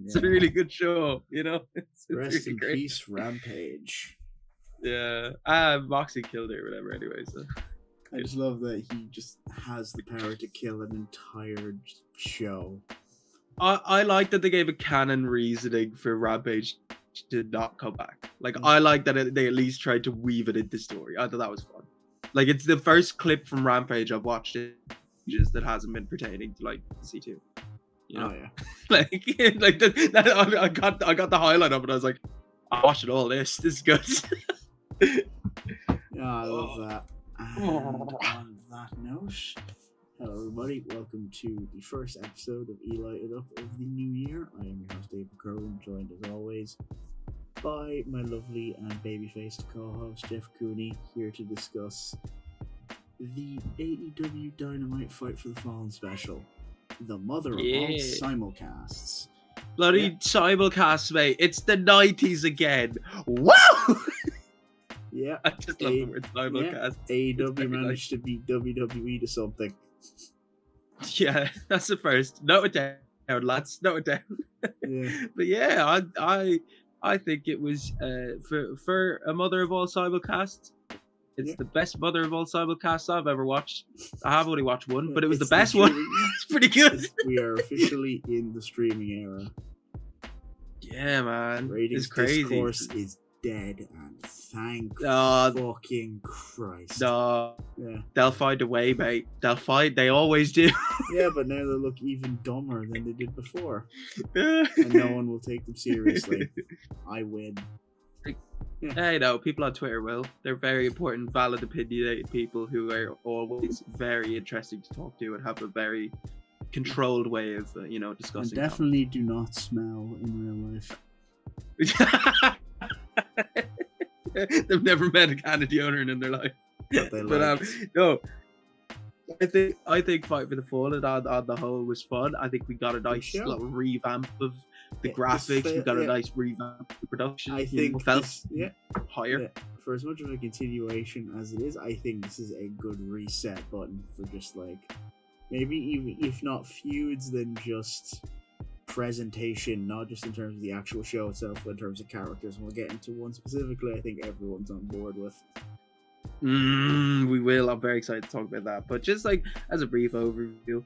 It's a really good show, It's Rest really in great. peace, Rampage. Yeah. Moxie killed it or whatever anyway, so. I just love that he just has the power to kill an entire show. I like that they gave a canon reasoning for Rampage to not come back. Like, I like that they at least tried to weave it into story. I thought that was fun. Like, it's the first clip from Rampage I've watched that hasn't been pertaining to, like, C2. Oh yeah. like I got the highlight of it. I was like, I'm watching all this. This is good. Yeah, I love that. And on that note, hello everybody, welcome to the first episode of E-Lite Up of the new year. I am your host David Crowley, joined as always by my lovely and baby-faced co-host Jeff Cooney, here to discuss the AEW Dynamite Fight for the Fallen special, the mother of all simulcasts. Bloody simulcasts, mate. It's the 90s again. Wow! Yeah, I just love the word simulcast. AEW managed to beat WWE to something. Yeah, that's the first. Note it down, lads. Note it down. Yeah. But yeah, I think it was for a mother of all simulcasts. It's the best mother of all simulcasts I've ever watched. I have only watched one, but it was the best one. It's pretty good. We are officially in the streaming era. Yeah, man. Ratings it's crazy. Discourse is dead, and thank fucking Christ. No. Yeah. They'll find a way, mate. They'll find. They always do. Yeah, but now they look even dumber than they did before. And no one will take them seriously. I win. Yeah. Hey, no, people on Twitter will. They're very important, valid, opinionated people who are always very interesting to talk to and have a very controlled way of, discussing. And definitely do not smell in real life. They've never met a can of deodorant in their life. But no, I think Fight for the Fallen on the whole was fun. I think we got a nice little revamp of the graphics. We got a nice revamp of the production. I think felt higher. Yeah. For as much of a continuation as it is, I think this is a good reset button for just like maybe even if not feuds, then just presentation, not just in terms of the actual show itself, but in terms of characters. And we'll get into one specifically I think everyone's on board with. We will. I'm very excited to talk about that. But just like as a brief overview,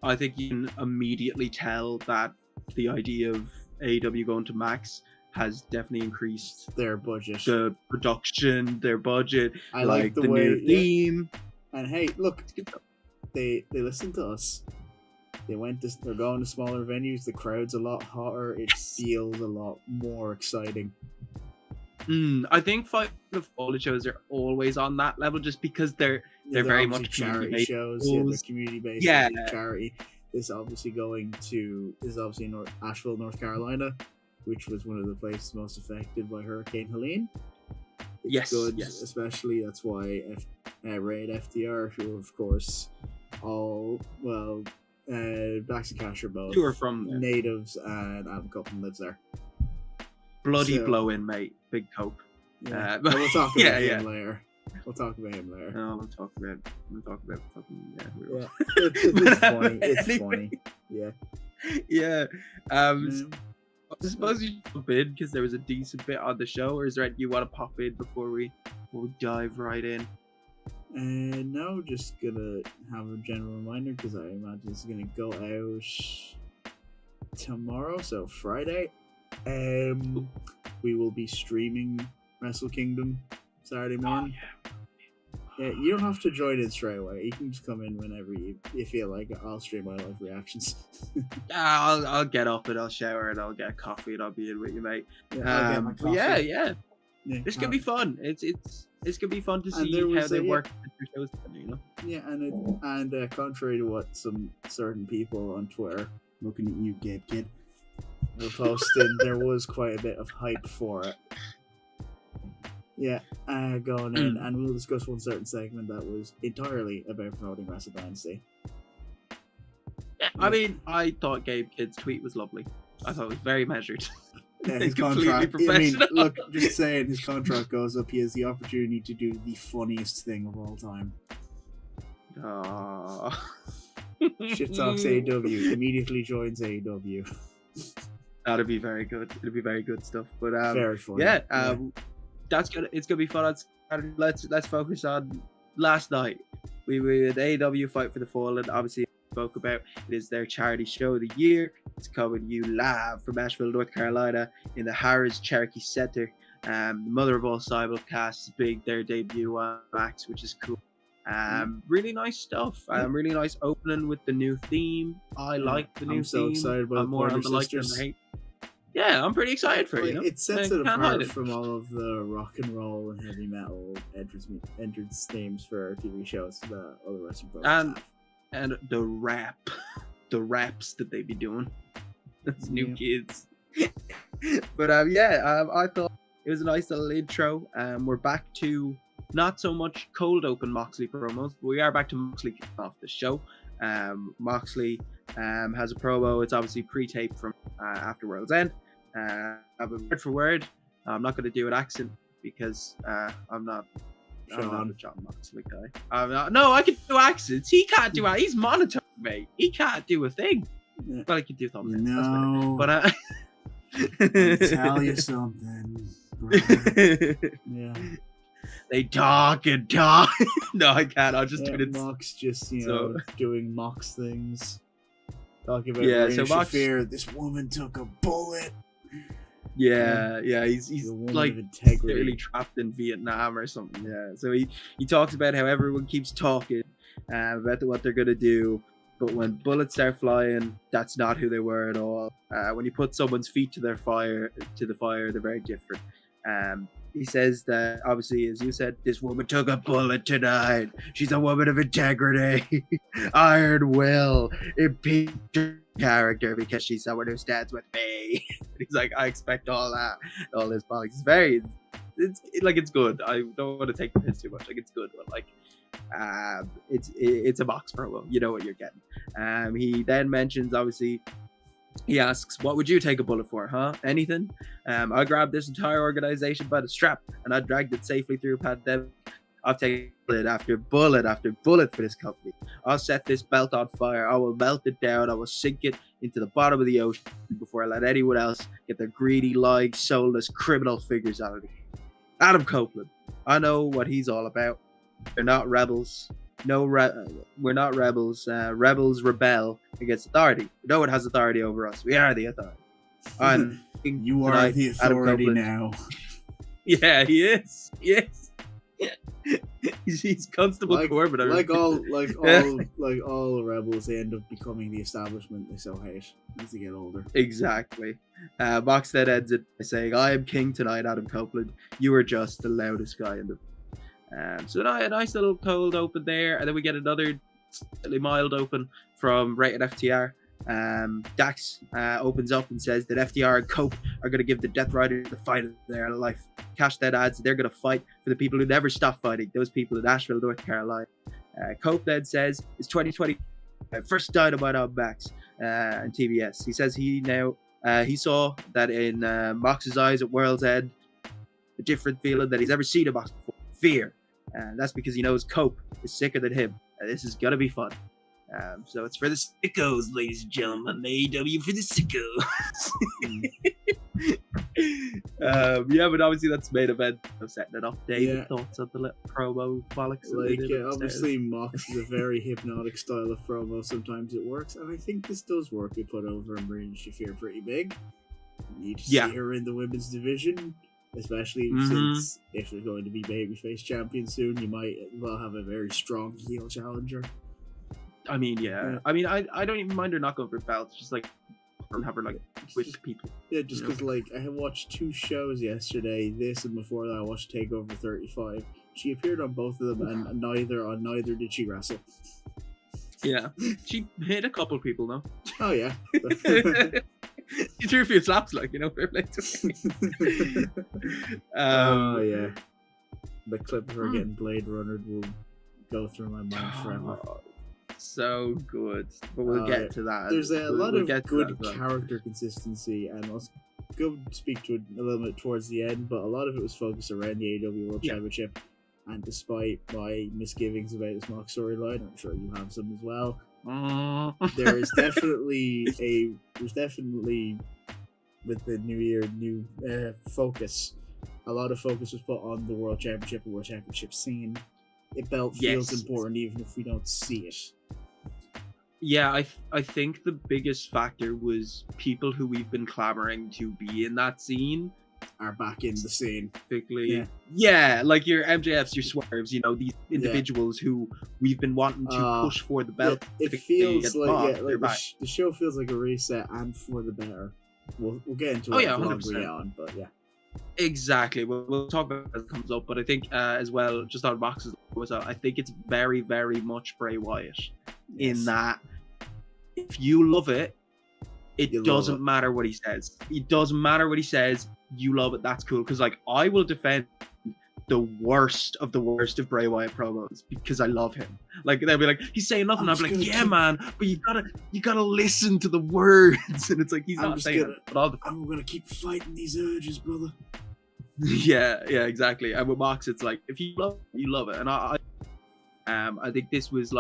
I think you can immediately tell that the idea of AEW going to Max has definitely increased their budget, the production, their budget. I like the way, new theme. And hey, look, they listen to us. They're going to smaller venues. The crowd's a lot hotter. It feels a lot more exciting. I think Fight for the Fallen shows are always on that level, just because they're very much charity shows. Yeah, they're community based. Yeah, charity. This is obviously Asheville, North Carolina, which was one of the places most affected by Hurricane Helene. It's good, especially that's why Raid FDR, who are, of course, Bax and Cash are both who are from there. Natives, and Adam Copeland lives there. Bloody blow-in, mate. Big cope. Yeah. But we'll talk about him later. We'll talk about him later. No, we'll talk about fucking It's funny. It's funny. Yeah. Yeah. I suppose you jump in because there was a decent bit on the show, or is there anything you want to pop in before we dive right in? No, just gonna have a general reminder because I imagine it's gonna go out tomorrow, so Friday. We will be streaming Wrestle Kingdom Saturday morning. Yeah, you don't have to join in straight away. You can just come in whenever you feel like it. I'll stream my live reactions. I'll get up and I'll shower and I'll get a coffee and I'll be in with you, mate. I'll get my coffee. Yeah. This could be fun. It's gonna be fun to see how they work with their shows. Yeah, and contrary to what some certain people on Twitter, looking at you, kid, were posting, there was quite a bit of hype for it. Yeah, going in, and we'll discuss one certain segment that was entirely about promoting Wrestle Dynasty. Yeah, I mean, I thought Gabe Kidd's tweet was lovely. I thought it was very measured. Yeah, his contract. I mean, look, just saying, his contract goes up. He has the opportunity to do the funniest thing of all time. Shit talks AEW. Immediately joins AEW. That'll be very good. It'll be very good stuff. But Very funny. yeah, that's gonna. It's gonna be fun. Let's focus on last night. We had AEW Fight for the Fallen. Obviously, spoke about it is their charity show of the year. It's coming to you live from Asheville, North Carolina, in the Harris Cherokee Center. The mother of all simulcasts, big their debut on Max, which is cool. Really nice stuff. Really nice opening with the new theme. I like the new theme. I'm so excited about I'm more on the like than the hate. Yeah, I'm pretty excited for it. It sets it apart from all of the rock and roll and heavy metal entrance themes for TV shows that other wrestling programs have. And the raps that they be doing. Those new kids. But I thought it was a nice little intro. We're back to not so much cold open Moxley promos, but we are back to Moxley kicking off the show. Moxley has a promo. It's obviously pre-taped from after World's End. Word for word. I'm not going to do an accent because I'm not a John Moxley guy. No, I can do accents. He can't do it. He's monotone, mate. He can't do a thing. Yeah. But I can do thumbnails. No. But I'll tell you something. Yeah. They talk and talk. No, I can't. I'll just do it. Mox just, doing Mox things. Talking about so Mox, this woman took a bullet. Yeah. He's like literally trapped in Vietnam or something. Yeah. So he talks about how everyone keeps talking about what they're gonna do, but when bullets start flying, that's not who they were at all. When you put someone's feet to the fire, they're very different. He says that, obviously, as you said, this woman took a bullet tonight. She's a woman of integrity, iron will, impeach character because she's someone who stands with me. He's like, I expect all that, all his politics. It's good. I don't want to take the piss too much. Like, it's good, but it's a box promo. You know what you're getting. He then mentions, obviously. He asks, what would you take a bullet for, huh? Anything? I grabbed this entire organization by the strap and I dragged it safely through a pandemic. I've taken bullet after bullet after bullet for this company. I'll set this belt on fire. I will melt it down. I will sink it into the bottom of the ocean before I let anyone else get their greedy, lying, soulless, criminal figures out of me. Adam Copeland. I know what he's all about. They're not rebels. We're not rebels. Rebels rebel against authority. No one has authority over us. We are the authority. You are the authority now. Yeah, he is. Yes. He's Constable Corbin. Like all rebels, they end up becoming the establishment they so hate as they get older. Exactly. Mox then ends it by saying, "I am king tonight, Adam Copeland. You are just the loudest guy in the." So a nice little cold open there, and then we get another slightly mild open from Rated FTR. Dax opens up and says that FTR and Cope are going to give the Death Riders the fight of their life. Cash that adds, they're going to fight for the people who never stop fighting, those people in Asheville, North Carolina. Cope then says it's 2020, first Dynamite on Max and TBS. He says he saw that in Mox's eyes at World's End, a different feeling that he's ever seen in Mox before. Fear. That's because he knows Cope is sicker than him. This is gonna be fun. So it's for the sickos, ladies and gentlemen. AEW for the sickos. But obviously that's main event. I'm setting it up. David, thoughts on the little promo bollocks? Obviously Mox is a very hypnotic style of promo. Sometimes it works, and I think this does work. We put over Marina Shafir pretty big. You need to see her in the women's division. Especially since if they're going to be babyface champion soon, you might well have a very strong heel challenger. I mean, I don't even mind her not going for belts. Just like have her with people. Yeah, just because I had watched 2 shows yesterday. This and before that, I watched Takeover 35. She appeared on both of them, and neither did she wrestle. Yeah, she hit a couple people though. Oh yeah. She threw a few slaps, fair play to oh yeah, the clip of her getting Blade Runner will go through my mind forever. So good, but we'll get to that. There's a lot of good character consistency, and I'll go speak to it a little bit towards the end. But a lot of it was focused around the AEW World Championship, and despite my misgivings about this Mox storyline, I'm sure you have some as well. There's definitely with the new year, new focus. A lot of focus was put on the World Championship and World Championship scene. The belt feels important even if we don't see it. Yeah, I think the biggest factor was people who we've been clamoring to be in that scene are back in the scene. Typically, yeah, like your MJFs, your Swerves, you know, these individuals who we've been wanting to push for the belt. It feels like the show feels like a reset and for the better. We'll get into it on, but yeah. Exactly. We'll talk about it as it comes up, but I think as well, just on boxes, I think it's very, very much Bray Wyatt in that if you love it, it doesn't matter what he says. It doesn't matter what he says. You love it. That's cool. Because like I will defend the worst of Bray Wyatt promos because I love him. Like they'll be like, he's saying nothing. I'll be like, yeah, man, but you gotta listen to the words. And it's like he's not saying it. But I'm gonna keep fighting these urges, brother. yeah, exactly. And with Mox, it's like if you love it, you love it. And I think this was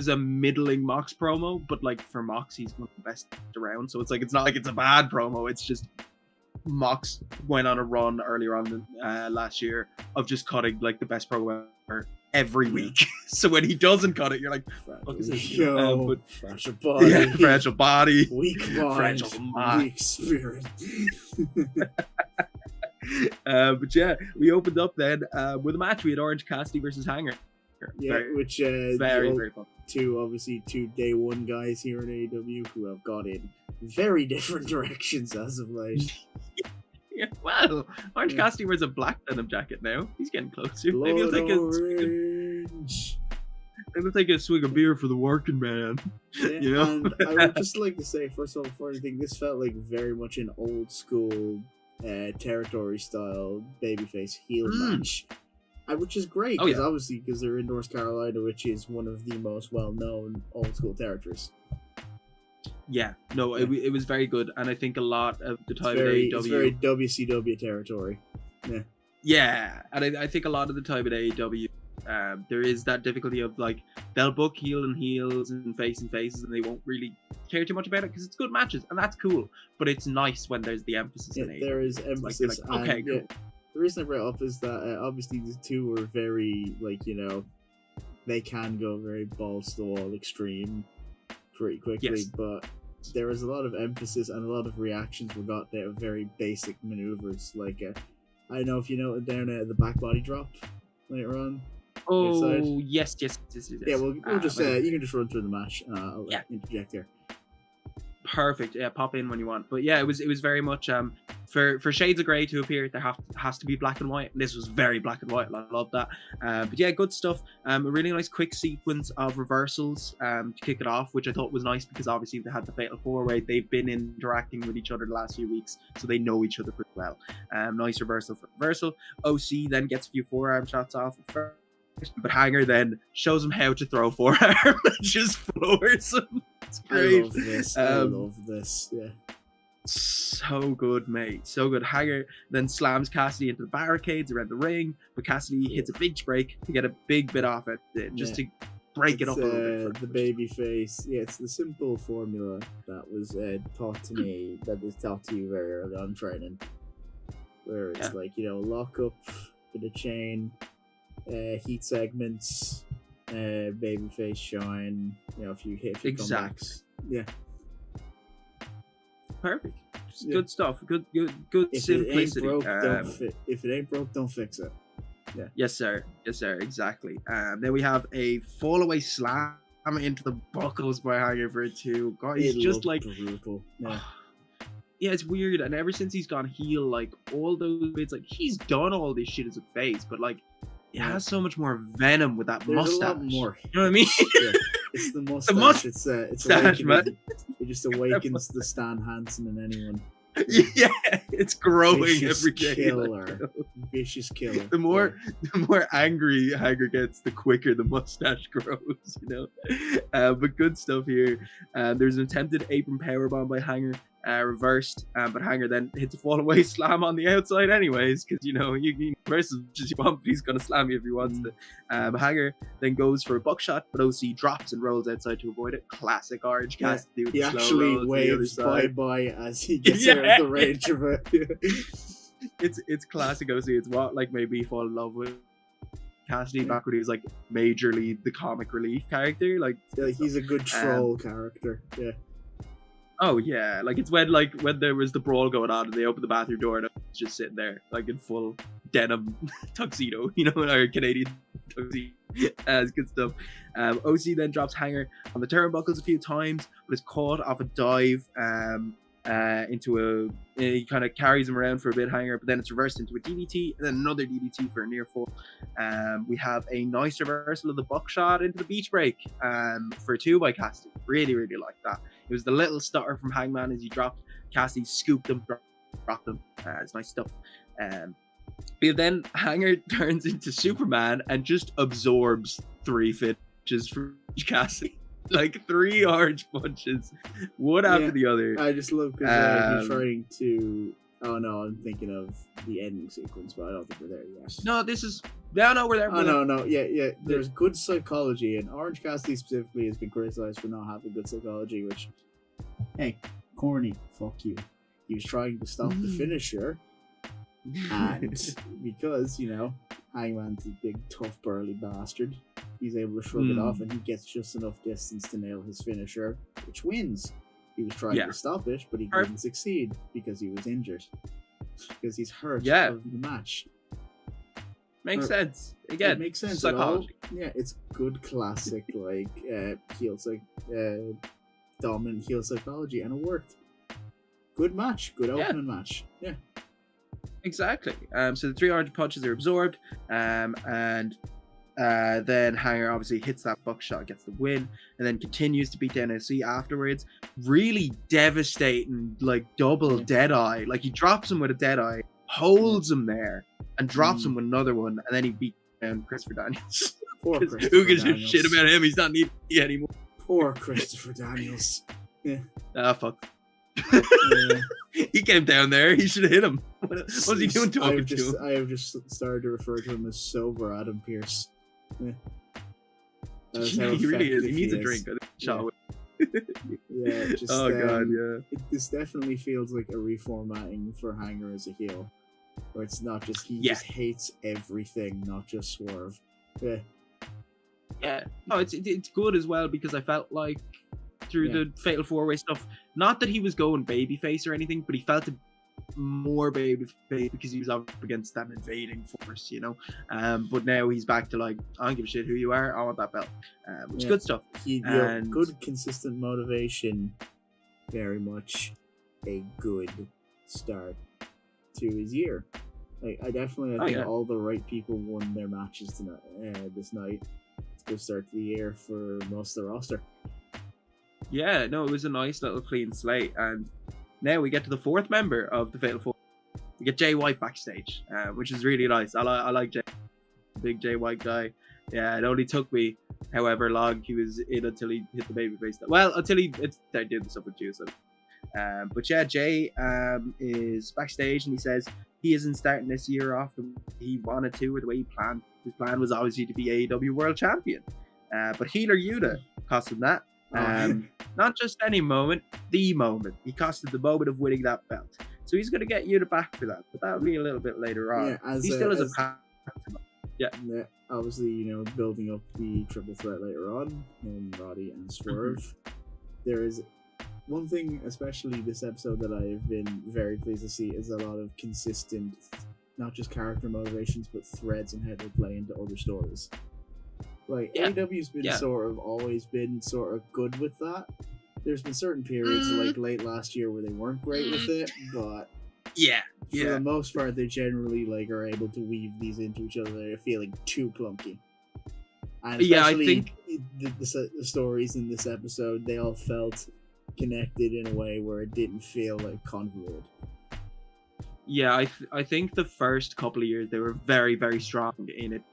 a middling Mox promo, but like for Mox, he's one of the best around. So it's like it's not like it's a bad promo. It's just Mox went on a run earlier on last year of just cutting like the best promo ever every week. So when he doesn't cut it, you're like, "Fuck is this?" Fragile body, fragile body, weak mind, fragile mind, weak spirit. But yeah, we opened up then with a match. We had Orange Cassidy versus Hanger. Yeah, which very fun. Two day one guys here in AEW who have gone in very different directions as of late. Yeah, well, Orange Cassidy wears a black denim jacket now. He's getting closer. Blood Maybe he'll take a swig of beer for the working man. Yeah, you know? And I would just like to say, first of all, before anything, this felt like very much an old school territory style babyface heel match. Which is great, because obviously they're in North Carolina, which is one of the most well-known old-school territories. Yeah, no, it was very good, and I think a lot of the time it's very WCW territory. Yeah, and I think a lot of the time at AEW, there is that difficulty of like they'll book heel and heels and faces, and they won't really care too much about it because it's good matches, and that's cool. But it's nice when there's the emphasis in it. There is emphasis. Like, okay, cool. The reason I brought it up is that obviously the two are very, like, you know, they can go very balls to the wall extreme pretty quickly, but there was a lot of emphasis and a lot of reactions we got there, very basic maneuvers. Like, I don't know if you noted down the back body drop later on. Oh, yes. Yeah, we'll just, you can just run through the match. I'll interject here. Perfect. Yeah, pop in when you want. But yeah, it was very much for shades of grey to appear, there has to be black and white. And this was very black and white. I love that. But yeah, good stuff. A really nice quick sequence of reversals to kick it off, which I thought was nice because obviously they had the Fatal 4-Way. They've been interacting with each other the last few weeks, so they know each other pretty well. Nice reversal for reversal. OC then gets a few forearm shots off at first, but Hanger then shows him how to throw forearm and just floors him. It's great. I love this. Yeah. So good, mate. So good. Hanger then slams Cassidy into the barricades around the ring, but Cassidy hits a big break to get a big bit off it, just to break it up a little bit. The baby face. Yeah, it's the simple formula that was taught to me, that is taught to you very early on training, where it's like, you know, lock up, bit of chain, heat segments, babyface shine, you know, if you hit comebacks. Yeah. Perfect. Good stuff. Good if simplicity. If it ain't broke, don't fix it. Yeah. Yes, sir. Exactly. Then we have a fall away slam into the buckles by Hanger for a 2. God, he's just like brutal. Yeah. Yeah, it's weird. And ever since he's gone heel, like all those bits, like he's done all this shit as a face, but like it has so much more venom with that mustache. A lot more. You know what I mean? Yeah. It's the mustache. It's awakening. It just awakens the Stan Hansen in anyone. Yeah, it's growing Vicious every day. Killer. Vicious killer. The more angry Hanger gets, the quicker the mustache grows, you know. But good stuff here. There's an attempted apron powerbomb by Hanger. reversed, but Hanger then hits a fall away slam on the outside anyways, because you can reverse as much as you want, but he's going to slam you if he wants to. Hanger then goes for a buckshot, but OC drops and rolls outside to avoid it. Classic Orange Cassidy with he the slow actually roll waves to the other side. bye as he gets out of the range of it. It's classic OC. It's what made me fall in love with Cassidy back when he was majorly the comic relief character. He's a good troll character. Yeah. Oh yeah, it's when there was the brawl going on and they opened the bathroom door and I was just sitting there in full denim tuxedo, or Canadian tuxedo. It's good stuff. OC then drops Hanger on the turnbuckles a few times, but is caught off a dive he kind of carries him around for a bit, Hanger, but then it's reversed into a DDT and then another DDT for a near fall. We have a nice reversal of the buckshot into the beach break for a 2 by Cassidy. Really, really like that. It was the little stutter from Hangman as he dropped. Cassidy scooped him, dropped him. It's nice stuff. Then Hanger turns into Superman and just absorbs 3 finishes from Cassidy. 3 orange punches, one after the other. I just love because he's trying to. Oh no, I'm thinking of the ending sequence, but I don't think we're there yet. No, this is. No, we're there. Oh no, yeah. There's good psychology, and Orange Cassidy specifically has been criticized for not having good psychology. Which, hey, corny, fuck you. He was trying to stop the finisher, and because Hangman's a big, tough, burly bastard. He's able to shrug it off, and he gets just enough distance to nail his finisher, which wins. He was trying to stop it, but he couldn't succeed because he was injured. Because he's hurt of the match. Makes sense. Again, it makes sense. Psychology. Yeah, it's good classic dominant heel psychology, and it worked. Good match, good opening match. Yeah. Exactly. So the 3 orange punches are absorbed, and then Hanger obviously hits that buckshot, gets the win, and then continues to beat down OC afterwards. Really devastating, double dead eye. He drops him with a dead eye, holds him there, and drops him with another one, and then he beat down Christopher Daniels. Poor Christopher Who gives a Daniels. shit about him? He's not needed anymore. Poor Christopher Daniels. Yeah. Fuck. Yeah. He came down there. He should have hit him. What was he doing talking to him? I have just started to refer to him as sober Adam Pearce. Yeah. He really is. He needs a drink. God, yeah. This definitely feels like a reformatting for Hanger as a heel, where it's not just just hates everything, not just Swerve. Yeah. Yeah. No, it's good as well because I felt like through the Fatal 4-Way stuff, not that he was going babyface or anything, but he felt more babyface because he was up against that invading force, but now he's back to I don't give a shit who you are, I want that belt, which is good stuff. Good consistent motivation, very much a good start to his year. I think all the right people won their matches tonight, this night. It's a good start to the year for most of the roster. Yeah, no, it was a nice little clean slate, and now we get to the 4th member of the Fatal 4. We get Jay White backstage, which is really nice. I like Jay, big Jay White guy. Yeah, it only took me however long he was in until he hit the babyface. Well, until he started doing the stuff with Juice. But yeah, Jay is backstage and he says he isn't starting this year off the way he wanted to or the way he planned. His plan was obviously to be AEW World Champion. But Healer Yuta cost him that. Not just any moment, the moment. He costed the moment of winning that belt. So he's going to get Yuta back for that, but that'll be a little bit later on. Yeah, he still has a path. Yeah. Obviously, building up the triple threat later on, Roddy and Swerve. There is one thing, especially this episode, that I've been very pleased to see is a lot of consistent, not just character motivations, but threads and how they play into other stories. AEW's been always been sort of good with that. There's been certain periods late last year where they weren't great with it, but for the most part they generally are able to weave these into each other. They're feeling too clunky. And I think the stories in this episode, they all felt connected in a way where it didn't feel convoluted. Yeah, I think the first couple of years they were very, very strong in it,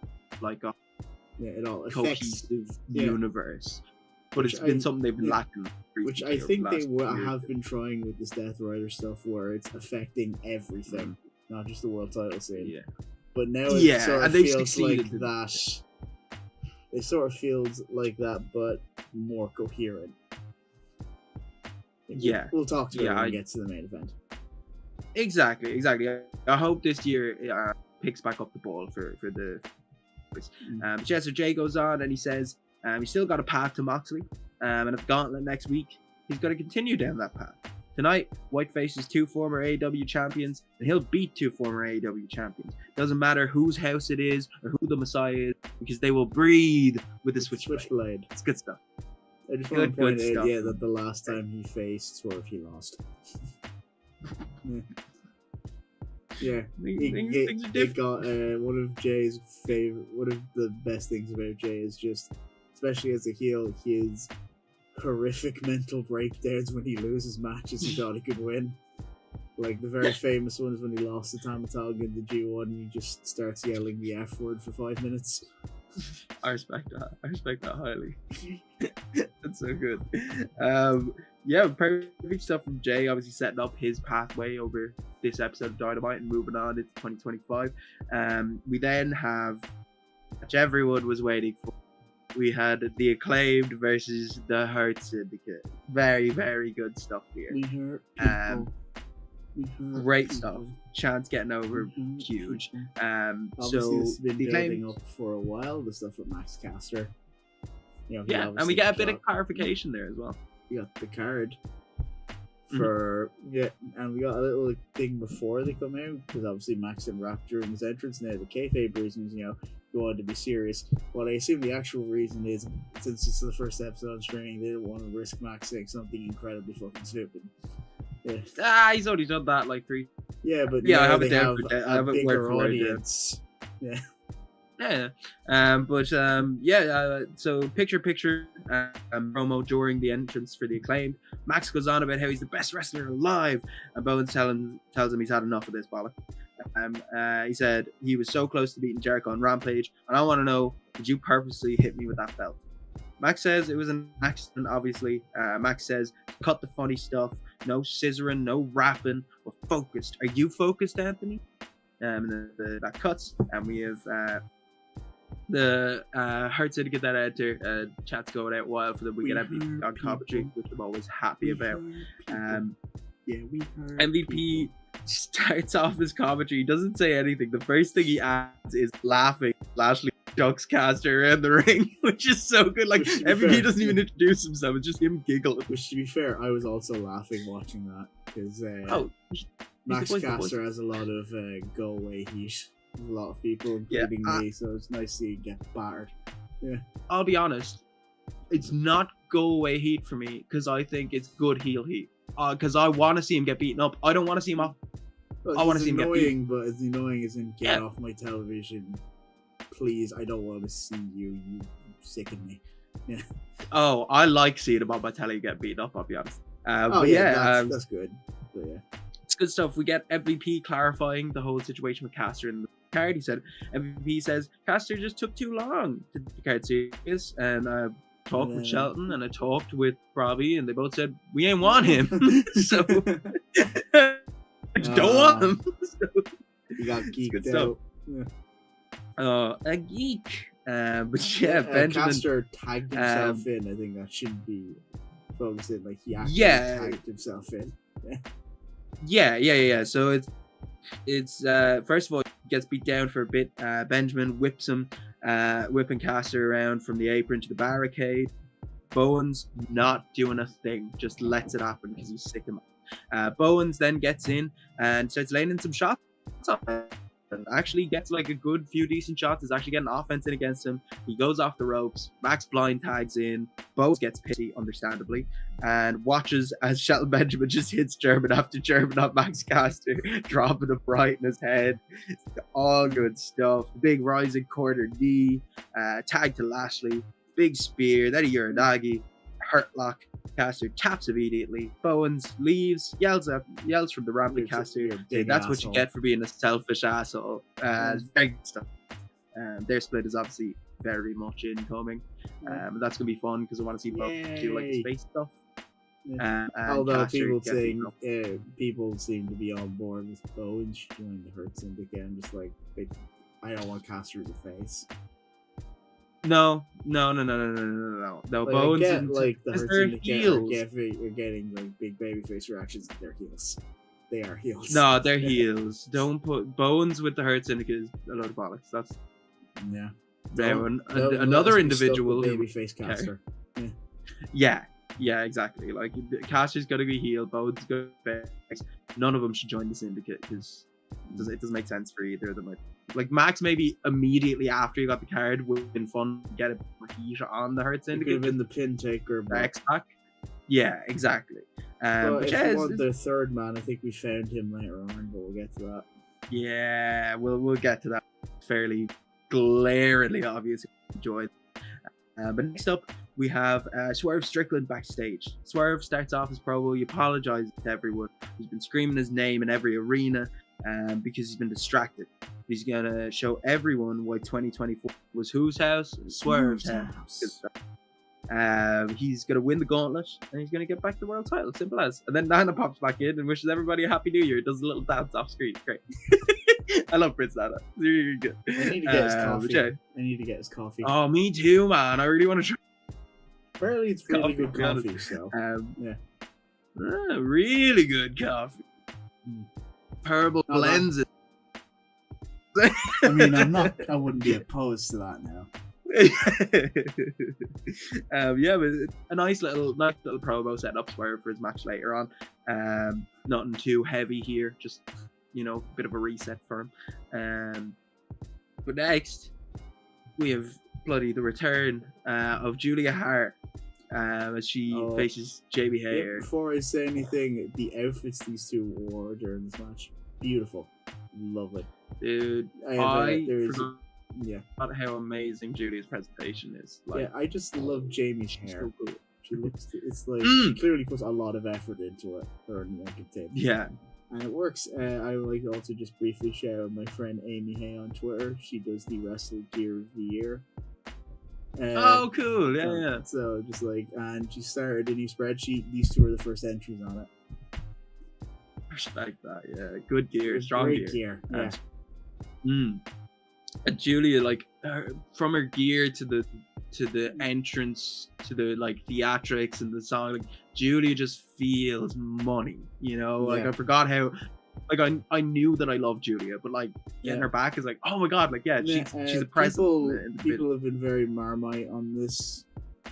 it all cohesive universe. but it's been something they've been yeah. lacking. Which I think they have been trying with this Death Rider stuff, where it's affecting everything, not just the world title scene. Yeah. But now it sort of feels like succeeded. that. It sort of feels like that, but more coherent. Yeah. We'll talk to it when we get to the main event. Exactly. I hope this year picks back up the ball for the. So Jay goes on and he says he's still got a path to Moxley, and at the Gauntlet next week he's going to continue down that path. Tonight, White faces 2 former AEW champions, and he'll beat 2 former AEW champions. Doesn't matter whose house it is or who the Messiah is, because they will breathe with the Switchblade. It's good stuff. I just want to point out, that the last time he faced Swerve, he lost. Yeah, he got one of the best things about Jay is just, especially as a heel, his horrific mental breakdowns when he loses matches he thought he could win. Like the very famous one is when he lost to Tamatanga in the G1 and he just starts yelling the F word for 5 minutes. I respect that highly. That's so good. Perfect stuff from Jay, obviously setting up his pathway over this episode of Dynamite and moving on into 2025. We then have, which everyone was waiting for, we had the Acclaimed versus the Hurt Syndicate. Very, very good stuff here. We hurt people. Great stuff. Chance getting over, huge. Obviously, this has been building up for a while. The stuff with Max Caster. And we get a bit of clarification there as well. We got the card for and we got a little thing before they come out, because obviously Max and Rap during his entrance. Now the kayfabe reasons, you wanted to be serious. Well, I assume the actual reason is, since it's the first episode on streaming, they didn't want to risk Max saying something incredibly fucking stupid. Yeah. He's only done that like 3. Yeah, but I have they have a bigger audience. Yeah. So picture promo during the entrance for the Acclaimed. Max goes on about how he's the best wrestler alive, and Bowens tells him he's had enough of this bollock. He said he was so close to beating Jericho on Rampage, and I want to know, did you purposely hit me with that belt? Max says it was an accident, obviously. Max says, cut the funny stuff, no scissoring, no rapping, we're focused. Are you focused, Anthony? That cuts, and we have the Hurt Syndicate that enter. Chat's going out wild for them. We get MVP on commentary, which I'm always happy about. MVP starts off his commentary. He doesn't say anything. The first thing he adds is laughing. Lashley ducks Caster around the ring, which is so good. Like, MVP doesn't even introduce himself. It's just him giggling. Which, to be fair, I was also laughing watching that, because Max Caster has a lot of go away heat. A lot of people, including me, so it's nice to see him get battered. Yeah. I'll be honest, it's not go away heat for me, because I think it's good heel heat. Because I want to see him get beaten up. I don't want to see him off. I want to see him get beaten. But it's annoying as in get off my television. Please, I don't want to see you. You sicken me. Yeah. Oh, I like seeing him on my telly get beaten up, I'll be honest. That's good. But yeah. It's good stuff. We get MVP clarifying the whole situation with Caster in the card. He said, MVP says, Caster just took too long to take the card serious, and I talked with Shelton and I talked with Robbie, and they both said, we ain't want him. So, don't want him. So, you got geeked out. A geek. But Benjamin. Caster tagged himself in. I think that should be focusing. Like, he actually tagged himself in. Yeah. So it's first of all, he gets beat down for a bit. Benjamin whips him, whipping Caster around from the apron to the barricade. Bowens not doing a thing, just lets it happen because he's sick of him. Bowens then gets in and starts laying in some shots on him. And actually gets like a good few decent shots. Is actually getting offense in against him. He goes off the ropes. Max blind tags in. Bowes gets pissy, understandably, and watches as Shelton Benjamin just hits German after German on Max Caster, dropping him right in his head. All good stuff. The big rising quarter knee, tag to Lashley, big spear, then a Uranagi, hurt lock. Caster taps immediately. Bowens leaves, yells from the ramp at Caster. That's what you get for being a selfish asshole. Very good stuff. Their split is obviously very much incoming. And that's gonna be fun because I want to see both do like his face stuff. Yeah. And Although Caster people get beaten up. people seem to be on board with Bowens joining the Hurt Syndicate. I'm just like, I don't want Caster as a face. No. Like, Bowens I get, and like the because Hurt they're Syndicate heels. are getting like big babyface reactions. They're heels. They are heels. No, they're heels. Don't put Bowens with the Hurt Syndicate is a load of bollocks. That's Yeah. another individual who babyface Caster. Yeah, exactly. Like Caster's got to be heel, Bowens got to be face. None of them should join the Syndicate because it doesn't make sense for either of them. Like Max, maybe immediately after you got the card would have been fun to get a heat on the Hurt It could Syndicate. have been the pin taker. But X-Pac. Yeah, exactly. but if yeah, you want the third man, I think we found him later on, but we'll get to that. Yeah, we'll get to that. Fairly glaringly obvious. Enjoyed. But next up, we have Swerve Strickland backstage. Swerve starts off his promo. He apologizes to everyone who's been screaming his name in every arena because he's been distracted. He's going to show everyone why 2024 was whose house? Swerve's house. He's going to win the gauntlet and he's going to get back the world title. Simple as. And then Nana pops back in and wishes everybody a happy new year. Does a little dance off screen. Great. I love Prince Nana. It's really good. I need to get his coffee. Yeah. I need to get his coffee. Oh, me too, man. I really want to try. Apparently, it's really good coffee, coffee. So yeah, really good coffee. Herbal blends. I mean, I wouldn't be opposed to that now. Yeah, but a nice little promo set up for his match later on. Nothing too heavy here, just a bit of a reset for him. But next we have the return of Julia Hart as she faces Jamie Hayter. Before I say anything, the outfits these two wore during this match, beautiful, lovely, dude. Yeah, about how amazing Julia's presentation is. Like, yeah, I just love Jamie's hair. So cool. She looks, it's like she clearly puts a lot of effort into it. Her naked tape. Yeah, and it works. I would like to also just briefly shout out my friend Amy Hay on Twitter. She does the Wrestle Gear of the Year. Oh, cool! Yeah. So just and she started a new spreadsheet. These two are the first entries on it. Respect that. Yeah, good gear, strong great gear. Yeah. And Julia, from her gear to the entrance to the theatrics and the song, Julia just feels money. I forgot how. I knew that I loved Julia, but getting her back is oh my god, she's a presence. People have been very Marmite on this,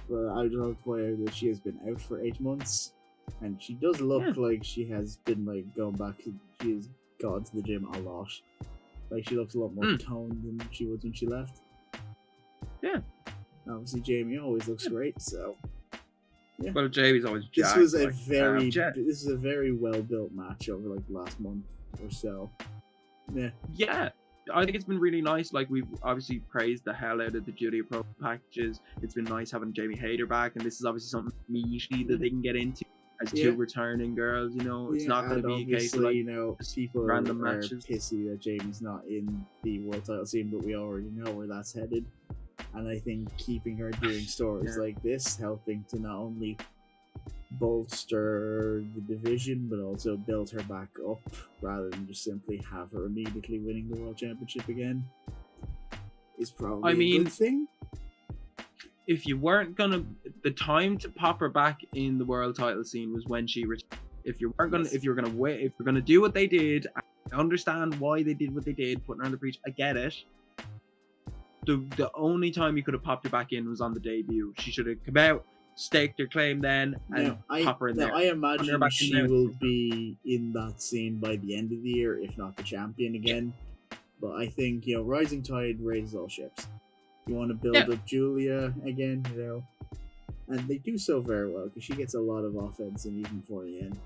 but I just love the way that she has been out for 8 months, and she does look like she has been going back. She has gone to the gym a lot. She looks a lot more toned than she was when she left. Yeah. Obviously, Jamie always looks great, so. Yeah. Well, Jamie's always jacked. This is a very well built match over the last month or so. Yeah. Yeah. I think it's been really nice. We've obviously praised the hell out of the Julia Pro packages. It's been nice having Jamie Hayter back, and this is obviously something meaty that they can get into as two returning girls. It's not going to be a case of people random are matches. Pissy that Jamie's not in the world title scene, but we already know where that's headed. And I think keeping her doing stories like this, helping to not only bolster the division, but also build her back up, rather than just simply have her immediately winning the World Championship again, is probably a good thing. If you weren't gonna, the time to pop her back in the world title scene was when she returned. If you were gonna do what they did, I understand why they did what they did, putting her on the breach. I get it. The only time you could have popped her back in was on the debut. She should have come out, staked her claim then, and pop her in there. I imagine she will be in that scene by the end of the year, if not the champion again. But I think, rising tide raises all ships. You want to build up Julia again, and they do so very well because she gets a lot of offense, and even before the end.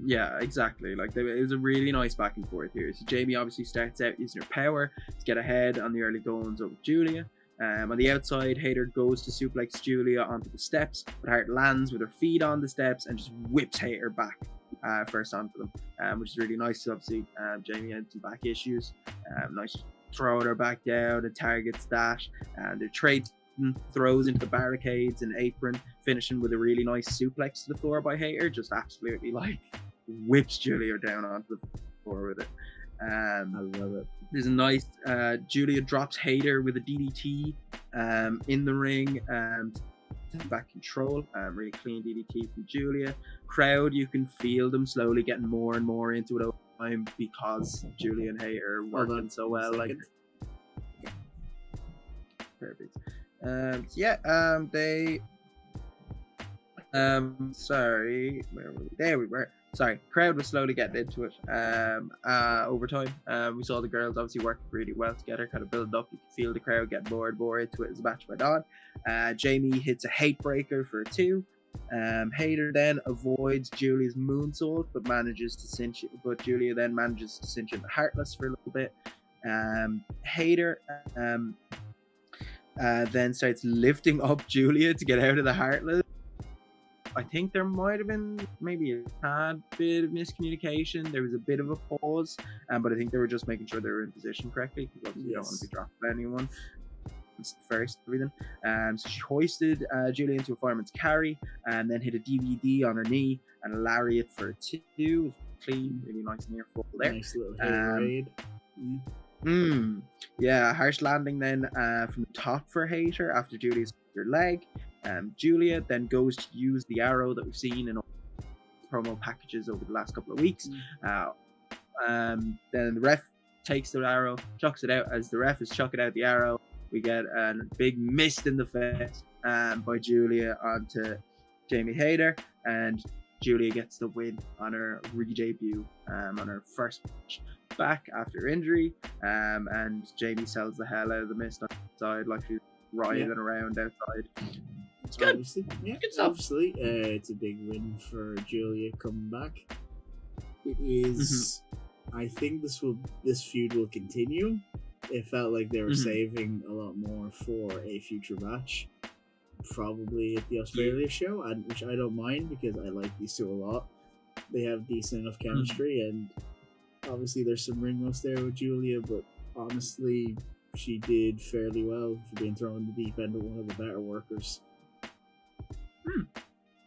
Yeah, exactly. It was a really nice back and forth here. So Jamie obviously starts out using her power to get ahead on the early goings over Julia. On the outside, Hayter goes to suplex Julia onto the steps, but Hart lands with her feet on the steps and just whips Hayter back first onto them, which is really nice. Obviously, Jamie had some back issues. Nice throwing her back down and targets that, and they're trading throws into the barricades and apron, finishing with a really nice suplex to the floor by Hayter. Just absolutely like whips Julia down onto the floor with it. I love it. There's a nice Julia drops Hayter with a DDT in the ring and back control. Really clean DDT from Julia. Crowd, you can feel them slowly getting more and more into it over time because Julia and Hayter are working so well. Like perfect. They sorry, where were we? There we were. Sorry, crowd was slowly getting into it over time. We saw the girls obviously working really well together, kind of building up. You could feel the crowd getting more and more into it as the match went on. Jamie hits a hate breaker for a 2. Hayter then avoids Julia's moonsault, but Julia then manages to cinch in the Heartless for a little bit. Hayter then starts lifting up Julia to get out of the Heartless. I think there might have been maybe a tad bit of miscommunication. There was a bit of a pause, but I think they were just making sure they were in position correctly, because obviously you don't want to be dropping anyone. It's the first everything. So she hoisted Julia into a fireman's carry and then hit a DVD on her knee and a lariat for a 2. Clean, really nice near fall there. Nice little raid. Yeah, harsh landing then from the top for Hayter after Julia's her leg. Julia then goes to use the arrow that we've seen in all promo packages over the last couple of weeks. Then the ref takes the arrow, chucks it out. As the ref is chucking out the arrow, we get a big mist in the face by Julia onto Jamie Hayter, and Julia gets the win on her re-debut on her first match back after injury, and Jamie sells the hell out of the mist outside, like she's riding around outside. It's good. Obviously, good stuff. Obviously, it's a big win for Julia coming back. It is. I think this feud will continue. It felt like they were saving a lot more for a future match, probably at the Australia show, which I don't mind because I like these two a lot. They have decent enough chemistry, and obviously there's some ring rust there with Julia, but honestly, she did fairly well for being thrown in the deep end of one of the better workers.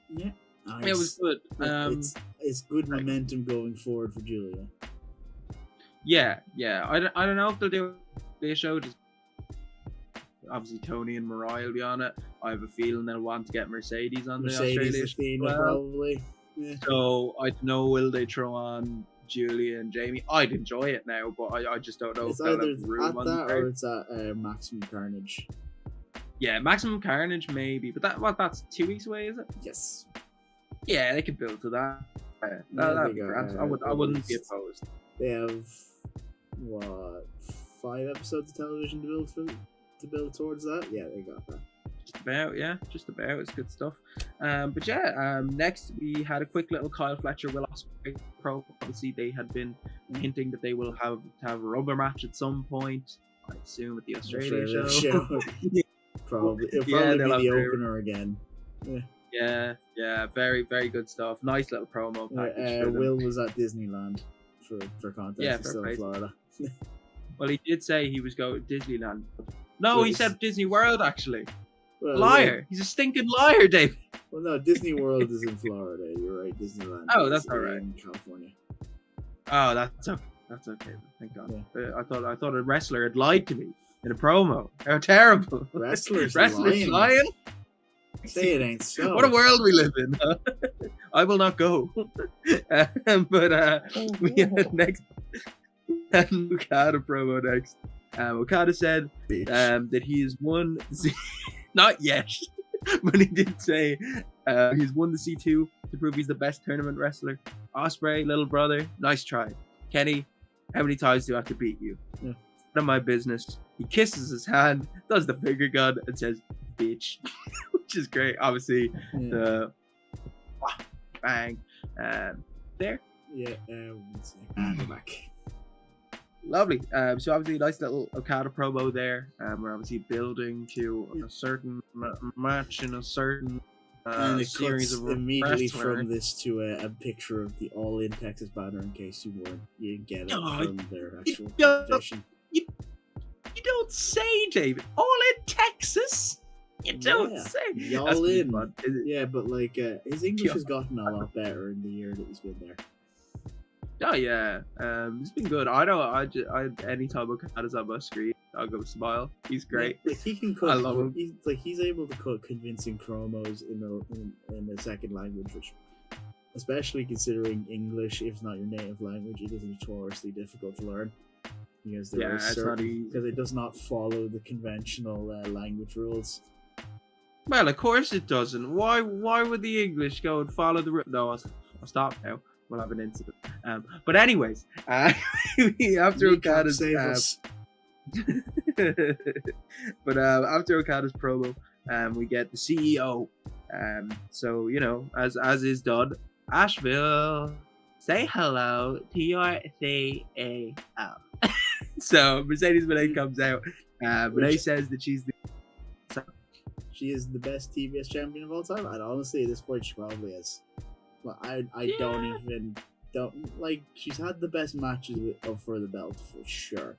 Yeah, nice. It was good. It's good momentum going forward for Julia. Yeah. I don't know if they'll do a show. Just obviously Tony and Mariah will be on it. I have a feeling they'll want to get Mercedes on the Australia show. Probably. Yeah. So I don't know, will they throw on Julia and Jamie? I'd enjoy it now, but I just don't know It's if they'll either have room at on that there. or it's at Maximum Carnage. Yeah, Maximum Carnage maybe, but that's 2 weeks away, is it? Yes. Yeah, they could build to that. That'd be grand. I wouldn't be opposed. They have 5 episodes of television to build towards that. Yeah, they got that. Just about. It's good stuff. But yeah, next we had a quick little Kyle Fletcher Will Ospreay pro. Obviously, they had been hinting that they will have a rubber match at some point. I assume at the Australia show. Probably. It'll probably be the opener again. Yeah. Very, very good stuff. Nice little promo package. Will was at Disneyland for context. Yeah, He's still in Florida. Well, he did say he was going to Disneyland. No, he said Disney World, actually. Well, liar. Yeah. He's a stinking liar, Dave. Well, no, Disney World is in Florida. You're right. Disneyland. Oh, that's all right. In California. Oh, that's okay. That's okay. Thank God. Yeah. I thought a wrestler had lied to me in a promo. How terrible. Wrestlers lying? Say it ain't so. What a world we live in. I will not go. But we had next Okada promo next. Okada said that he has won not yet, but he did say he's won the C2 to prove he's the best tournament wrestler. Ospreay, little brother, nice try. Kenny, how many times do I have to beat you? Yeah. It's none of my business. He kisses his hand, does the finger gun, and says, bitch. Which is great. Obviously, the bang there. Yeah, one second. Go back. Lovely. So obviously, nice little Okada promo there. We're obviously building to a certain match in a certain and it series cuts of immediately wrestling. from this to a picture of the All In Texas banner in case you didn't get it from their actual competition. don't say, David. All in Texas. You don't say. Y'all That's pretty in. fun. Yeah, but like his English has gotten a lot better in the year that he's been there. Oh yeah, it's been good. I know. I anytime Okada's on my screen, I'll go smile. He's great. Yeah, like he can cut. I love him. He's able to cut convincing promos in the second language, which, especially considering English, if it's not your native language, it is notoriously difficult to learn because there are certain because it does not follow the conventional language rules. Well, of course it doesn't. Why would the English go and follow the? No, I'll stop now. We'll have an incident. But anyways, after Okada's but after Okada's promo, we get the CEO. So you know, as is done, Asheville, say hello to your CEO. So Mercedes Moné comes out. Moné says that she is the best TBS champion of all time. And honestly, at this point, she probably is. But I don't like. She's had the best matches for the belt for sure.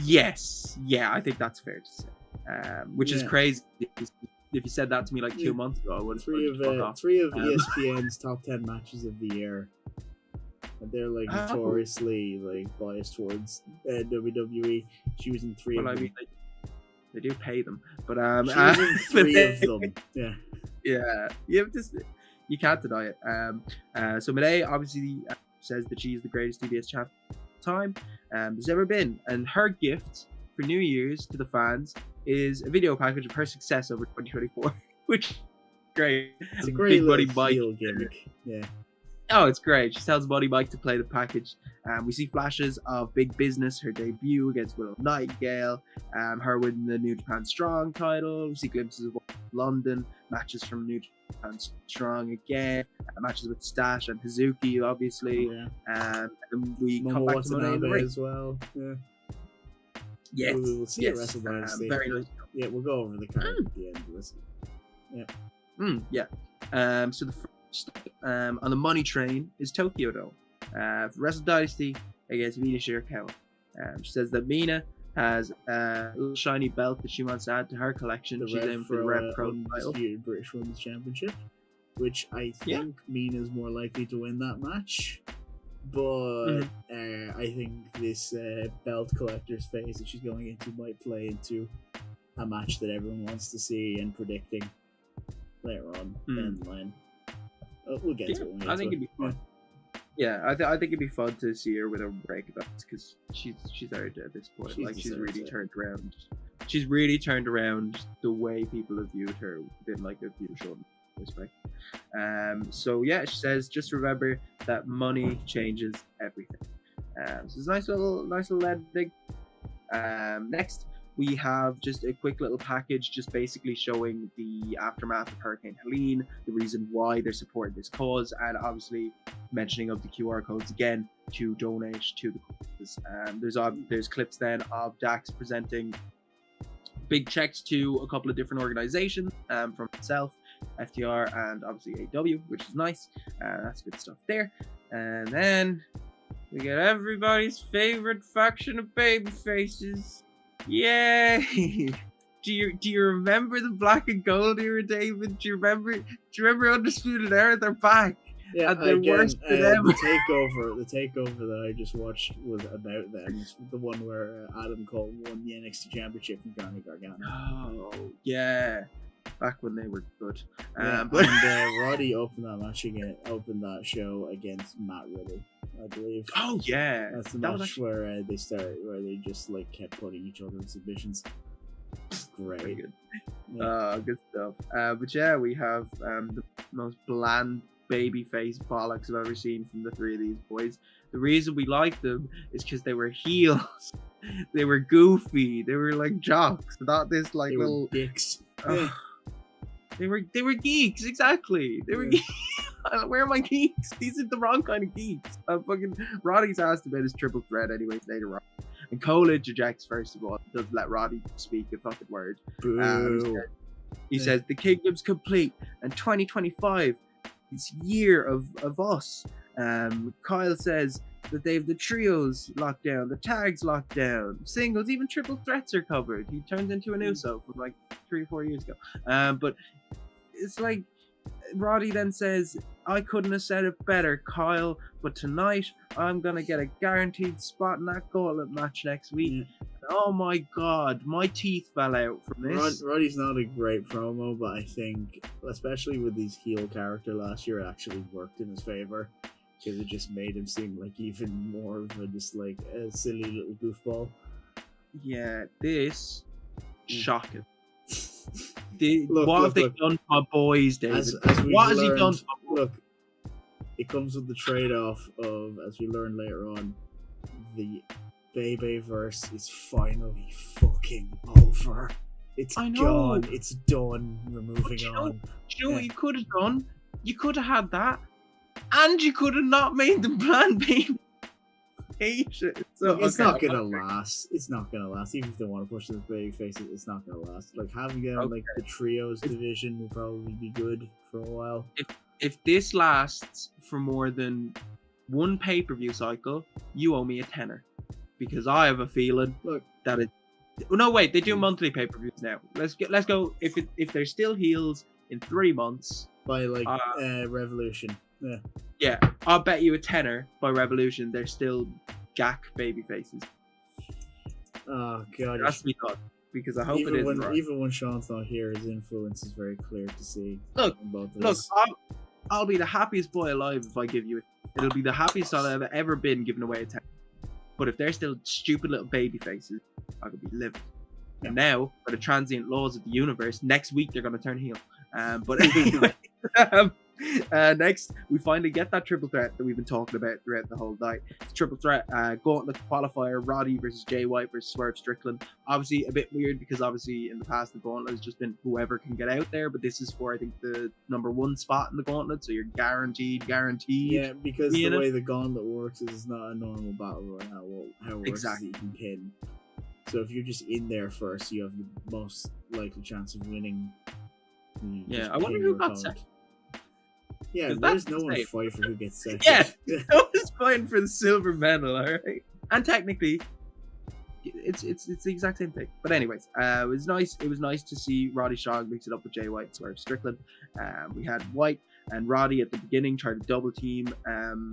Yes, yeah, I think that's fair to say. Which is crazy. If you said that to me like 2 months ago, I would have three of ESPN's top 10 matches of the year. And they're like notoriously like biased towards WWE. She was in three of them. I mean, they do pay them, but she was in three of them. Yeah. You can't deny it. So Moné obviously says that she's the greatest TBS champ of time there's ever been, and her gift for New Year's to the fans is a video package of her success over 2024, which is great. It's a great Big Buddy Mike gimmick. Yeah. Oh, it's great. She tells Buddy Mike to play the package. We see flashes of Big Business, her debut against Willow Nightingale, her winning the New Japan Strong title. We see glimpses of London, matches from New Japan Strong again, matches with Stash and Hazuki, obviously. And we come back to Moné in the ring as well. Yeah. Yes. We'll see it wrestle very nice. Yeah, we'll go over the card at the end of this. Yeah. So the on the money train is Tokyo Dome. Wrestle Dynasty against Mina Shirakawa. She says that Mina has a little shiny belt that she wants to add to her collection. She's aiming for the Rev Pro title. British Women's Championship, which I think Mina's more likely to win that match. But I think this belt collector's phase that she's going into might play into a match that everyone wants to see and predicting later on down the line. We'll get to it. I think it'd be fun. Yeah, I think it'd be fun to see her with a break belts because she's out at this point. She's really turned around. She's really turned around the way people have viewed her within like a few short respect. So yeah, she says just remember that money changes everything. So it's a nice little ending. Next, we have just a quick little package just basically showing the aftermath of Hurricane Helene, the reason why they're supporting this cause, and obviously mentioning of the QR codes again to donate to the cause. There's clips then of Dax presenting big checks to a couple of different organizations from himself, FTR, and obviously AW, which is nice. That's good stuff there. And then we get everybody's favorite faction of baby faces. Yay! Do you remember the black and gold era, David? Do you remember Undisputed Era? They're back. Yeah, and they're worse than ever. The takeover that I just watched was about them. It's the one where Adam Cole won the NXT Championship from Johnny Gargano. Oh yeah, back when they were good. And Roddy opened that show against Matt Riddle, I believe. Oh yeah, that's the match where they just like kept putting each other in submissions. Great. Very good. Good stuff. But yeah, we have the most bland babyface bollocks I've ever seen from the three of these boys. The reason we like them is because they were heels. They were goofy. They were like jocks, not this like they little dicks. They were geeks, exactly. They were geeks. Where are my geeks? These are the wrong kind of geeks. Fucking Roddy's asked about his triple threat anyways later on. And Cole interjects first of all, doesn't let Roddy speak a fucking word. He says the kingdom's complete and 2025 is year of us. Kyle says that they have the trios locked down, the tags locked down, singles, even triple threats are covered. He turns into an Uso from like 3 or 4 years ago. But it's like Roddy then says, I couldn't have said it better, Kyle, but tonight I'm gonna get a guaranteed spot in that gauntlet match next week. Oh my god, my teeth fell out from this. Roddy's not a great promo, but I think, especially with his heel character last year, it actually worked in his favor. Because it just made him seem like even more of a just like a silly little goofball. Yeah, this shocking. Look, what have they done to my boys, David? As what has he done to my boys? Look, it comes with the trade-off of, as we learn later on, the Bebe verse is finally fucking over. It's gone. It's done. We're moving on. You know what you could have done? You could have had that, and you could have not made them plan B. So, it's not gonna last. It's not gonna last. Even if they want to push this baby face, it's not gonna last. Like having them like the trios division will probably be good for a while. If this lasts for more than one pay-per-view cycle, you owe me a tenner, because I have a feeling that it. No, wait, they do monthly pay-per-views now. Let's go. If they're still heels in 3 months by like Revolution. Yeah, I'll bet you a tenner by Revolution they're still GAC baby faces. Oh god, that's because I hope it is right. Even when Sean's not here, his influence is very clear to see. Look, I'll be the happiest boy alive if I give you it. It'll be the happiest I've ever been giving away a tenner. But if they're still stupid little baby faces, I could be livid. And now, by the transient laws of the universe, next week they're going to turn heel. But anyway, next we finally get that triple threat that we've been talking about throughout the whole night. It's triple threat gauntlet qualifier: Roddy versus Jay White versus Swerve Strickland. Obviously a bit weird because obviously in the past the gauntlet has just been whoever can get out there, but this is for I think the #1 spot in the gauntlet, so you're guaranteed. Yeah, because the way the gauntlet works is it's not a normal battle royale. How it works exactly. Is that you can pin. So if you're just in there first, you have the most likely chance of winning. Yeah, I wonder who got second. Yeah, there's no one fighting for who gets second. Yeah, no one's fighting for the silver medal, alright? And technically, it's the exact same thing. But anyways, it was nice. It was nice to see Roddy Strong mix it up with Jay White and Swerve Strickland. We had White and Roddy at the beginning try to double team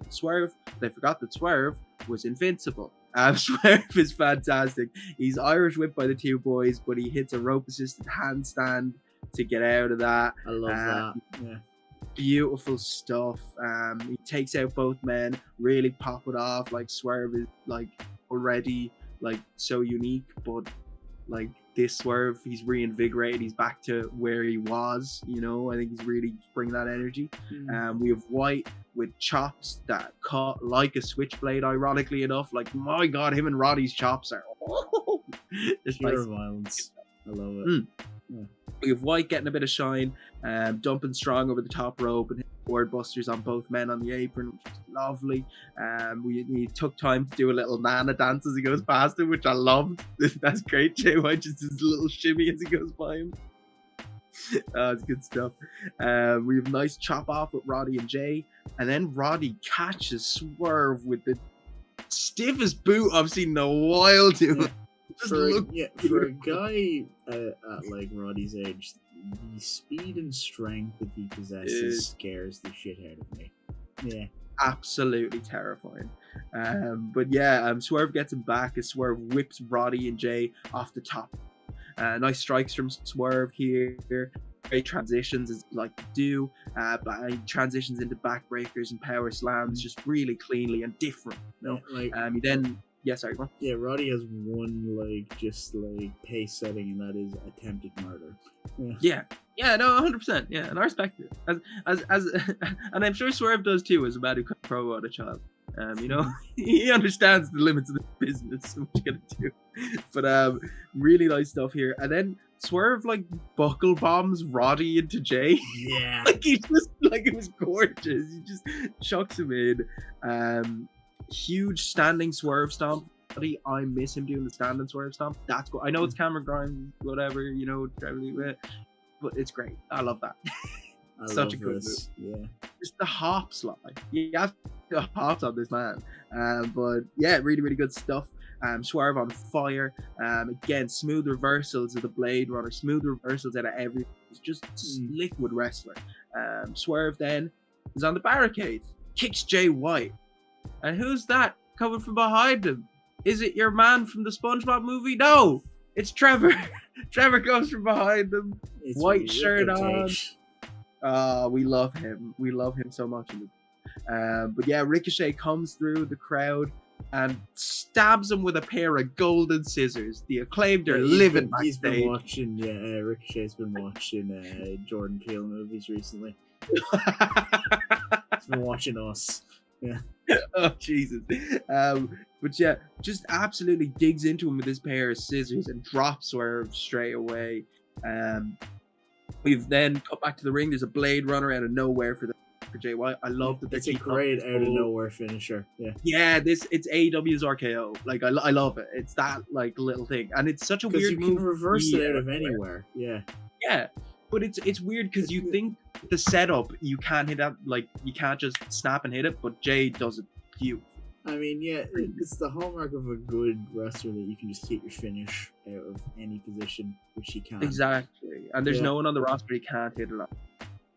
Swerve. They forgot that Swerve was invincible. Swerve is fantastic. He's Irish whipped by the two boys, but he hits a rope assisted handstand to get out of that. I love that. Yeah. Beautiful stuff. He takes out both men, really pop it off. Like Swerve is like already like so unique, but like this Swerve, he's reinvigorated. He's back to where he was. You know, I think he's really bringing that energy. We have White with chops that cut like a switchblade. Ironically enough, like my God, him and Roddy's chops are pure violence. I love it. Yeah. We have White getting a bit of shine, dumping Strong over the top rope and board busters on both men on the apron, which is lovely. We took time to do a little Nana dance as he goes past him, which I loved. That's great. Jay White just does a little shimmy as he goes by him. It's good stuff. We have a nice chop off with Roddy and Jay, and then Roddy catches Swerve with the stiffest boot I've seen in a while, dude. For a guy at like Roddy's age, the speed and strength that he possesses scares the shit out of me. Yeah, absolutely terrifying. But yeah, Swerve gets him back as Swerve whips Roddy and Jay off the top. Nice strikes from Swerve here. Great transitions as like to do, but he transitions into backbreakers and power slams just really cleanly and different. You know? He then. Yeah, sorry, go on. Yeah, Roddy has one just pace setting, and that is attempted murder. Yeah, no, 100%. Yeah, and I respect it. As and I'm sure Swerve does too, as a man who cut pro out a child. You know, he understands the limits of the business. So what you gonna do? But really nice stuff here. And then Swerve buckle bombs Roddy into Jay. Yeah, he just it was gorgeous. He just chucks him in. Huge standing Swerve stomp. I miss him doing the standing Swerve stomp. That's cool. I know it's Cameron Grimes, whatever, you know, but it's great. I love that. Such a good move. Yeah. Just the hop slide. You have hopped on this man. But yeah, really, really good stuff. Swerve on fire. Again, smooth reversals of the Blade Runner, smooth reversals out of everything. He's just liquid wrestler. Swerve then is on the barricade, kicks Jay White. And who's that coming from behind him? Is it your man from the SpongeBob movie? No, it's Trevor. Trevor comes from behind him, It's white shirt on. Ricochet. We love him. We love him so much. But yeah, Ricochet comes through the crowd and stabs him with a pair of golden scissors. The Acclaimed are living He's been backstage. watching, Ricochet's been watching Jordan Peele movies recently. He's been watching Us. Yeah. Oh Jesus. But yeah, just absolutely digs into him with this pair of scissors and drops Swerve straight away. We've then cut back to the ring. There's a Blade Runner out of nowhere for Jay White. I love that. It's a great out of nowhere finisher. Yeah. Yeah, it's AEW's RKO. Like I love it. It's that like little thing, and it's such a weird you move. can reverse it out of anywhere. Yeah. Yeah, but it's weird because you think the setup you can't hit that, like you can't just snap and hit it, but Jay does it beautiful. I mean, yeah, it's the hallmark of a good wrestler that you can just hit your finish out of any position, which he can. Exactly, and there's no one on the roster he can't hit it on.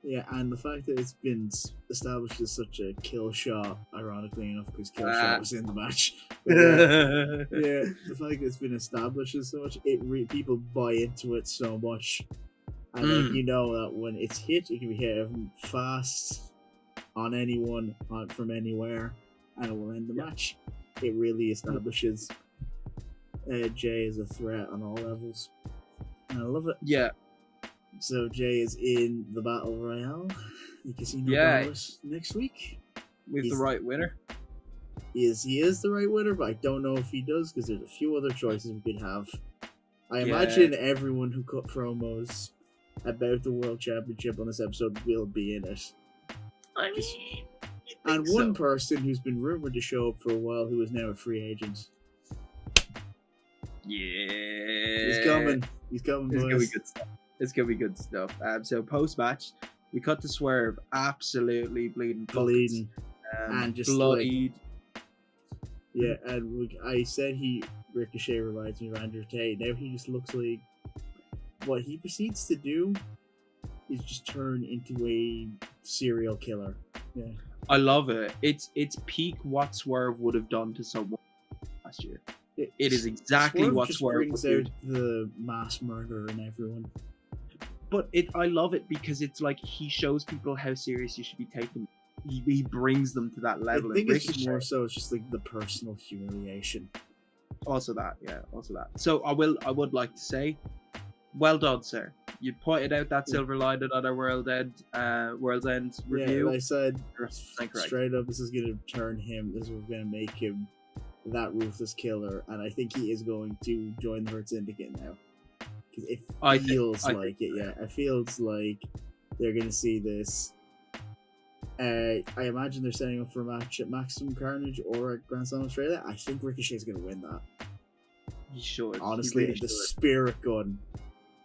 Yeah, and the fact that it's been established as such a kill shot, ironically enough, because kill shot was in the match. But, yeah, the fact that it's been established as such, people buy into it so much, and like, you know that when it's hit, it can be hit fast on anyone from anywhere, and it will end the match. It really establishes Jay as a threat on all levels, and I love it. Yeah. So Jay is in the Battle Royale, the Casino Palace next week. With the right winner. He is the right winner, but I don't know if he does because there's a few other choices we could have. I imagine everyone who cut promos about the World Championship on this episode will be in it. I mean, and one person who's been rumored to show up for a while who is now a free agent. Yeah. He's coming. He's coming, boys. It's gonna be good stuff. It's gonna be good stuff. So post match, we cut to Swerve absolutely bleeding, and just bloodied. Yeah, and I said Ricochet reminds me of Andrew Tate. Now he just looks like what he proceeds to do is just turn into a serial killer. Yeah, I love it. It's peak what Swerve would have done to someone last year. It is exactly what Swerve brings would out the mass murder in everyone. But I love it because it's like he shows people how serious you should be taken. He brings them to that level. I think it's more so it's just like the personal humiliation. Also that. So I would like to say, well done, sir. You pointed out that silver lining on our World's End review. Yeah, I said straight up, this is going to turn him. This is going to make him that ruthless killer, and I think he is going to join the Hurt Syndicate now. Because it feels like it. Yeah, it feels like they're going to see this. I imagine they're setting up for a match at Maximum Carnage or at Grand Slam Australia. I think Ricochet's going to win that. He should. Honestly, the spirit gun.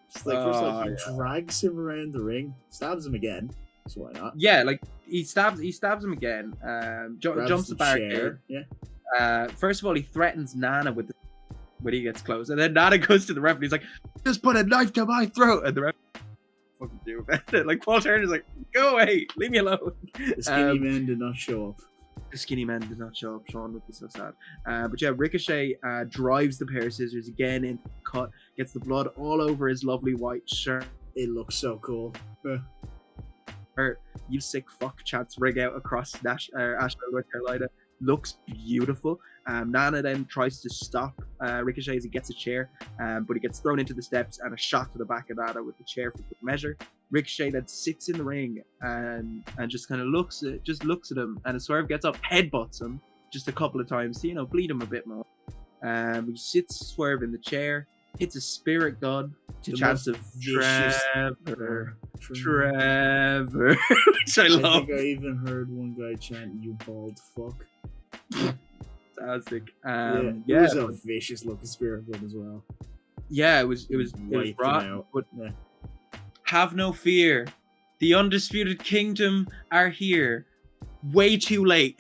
It's like first, he drags him around the ring, stabs him again. So why not? Yeah, like he stabs him again. Jumps the barricade. Yeah. First of all, he threatens Nana when he gets close, and then Nana goes to the ref and he's like, "Just put a knife to my throat," and the ref fucking do about it. Like Paul Turner's like, "Go away, leave me alone." The skinny man did not show up. The skinny man did not show up. Sean would be so sad. But yeah, Ricochet drives the pair of scissors again into the cut, gets the blood all over his lovely white shirt. It looks so cool. You sick fuck chants ring out across Asheville, North Carolina. Looks beautiful. Nana then tries to stop Ricochet as he gets a chair, but he gets thrown into the steps and a shot to the back of Nana with the chair for good measure. Ricochet then sits in the ring and just kind of looks at him, and Swerve gets up, headbutts him just a couple of times to, bleed him a bit more. He sits Swerve in the chair, hits a spirit gun to chance of Trevor, which I love. I think I even heard one guy chant, "You bald fuck." Fantastic. It was a vicious looking spirit gun as well. Yeah, it was brought, but have no fear. The undisputed kingdom are here. Way too late.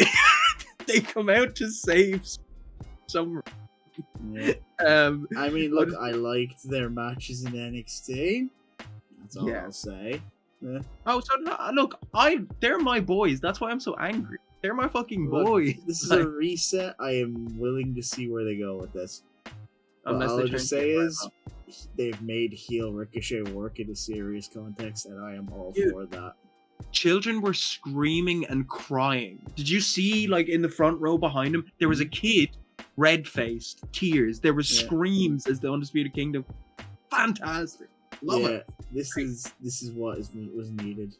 they come out to save some. Yeah. I mean, look, I liked their matches in NXT. That's all I'll say. Yeah. Oh, so look, they're my boys. That's why I'm so angry. They're my fucking boys. This is a reset. I am willing to see where they go with this. All I'll just say is they've made heel Ricochet work in a serious context, and I am all for that. Children were screaming and crying. Did you see, like, in the front row behind him, there was a kid, red-faced, tears. There were screams as the Undisputed Kingdom. Fantastic. Love it. This is what was needed.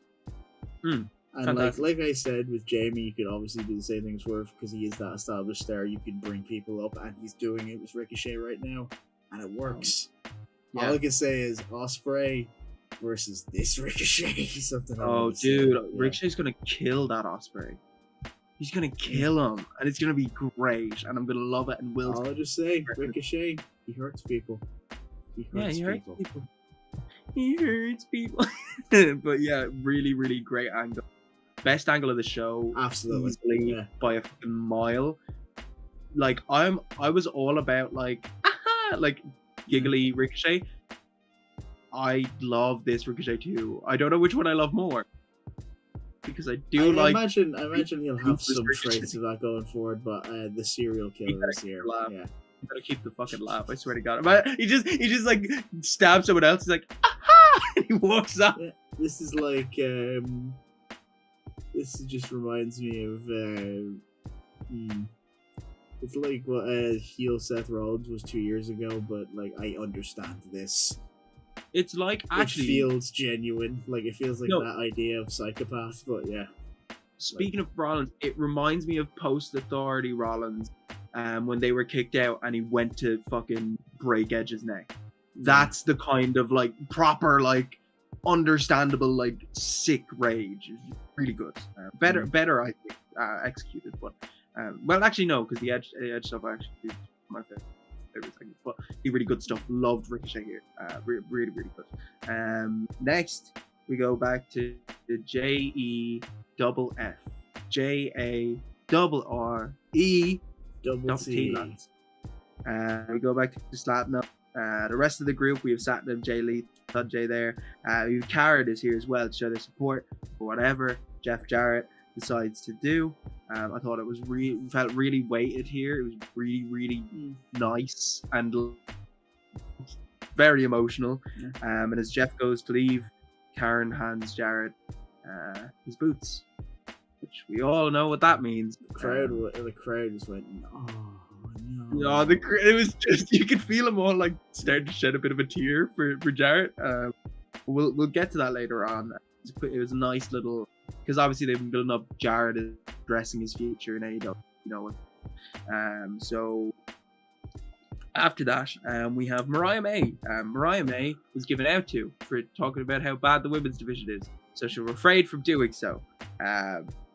And fantastic. like I said with Jamie, you could obviously do the same thing as Swerve because he is that established star. You could bring people up, and he's doing it with Ricochet right now, and it works. All I can say is Ospreay versus this Ricochet. Something. Ricochet's gonna kill that Ospreay. He's gonna kill him, and it's gonna be great, and I'm gonna love it. And I'll just say, Ricochet, he hurts people. He hurts people. He hurts people. But yeah, really, really great angle. Best angle of the show, absolutely, easily, by a fucking mile. Like I was all about like giggly Ricochet. I love this Ricochet too. I don't know which one I love more because I imagine he'll have some traits of that going forward. But the serial killer is here. Yeah. You gotta keep the fucking laugh. I swear to God. But he just like stabs someone else. He's like, aha! And he walks up. Yeah, this is like this just reminds me of it's like what heel Seth Rollins was 2 years ago, but like I understand this. It's like actually it feels genuine. Like it feels like that idea of psychopath, but yeah. Speaking of Rollins, it reminds me of post-Authority Rollins. When they were kicked out and he went to fucking break Edge's neck. That's the kind of like proper, like understandable, like sick rage. It's really good. Better I think executed. But well, actually no, because the Edge stuff actually is my favorite thing. But he really good stuff. Loved Ricochet here. Really, really good. Next we go back to the JEFF JARRE Double T. We go back to Slapnuts. The rest of the group, we have Satnam, Jay Lee, Jay there. Carrot is here as well to show their support for whatever Jeff Jarrett decides to do. I thought it was felt really weighted here. It was really, really nice and very emotional. And as Jeff goes to leave, Karen hands Jarrett his boots, which we all know what that means. The crowd just went, oh no. No, it was just, you could feel them all like starting to shed a bit of a tear for Jarrett. We'll get to that later on. It was a nice little, because obviously they've been building up Jarrett addressing his future in AEW, you know. So after that, we have Mariah May. Mariah May was given out to for talking about how bad the women's division is, so she was afraid from doing so.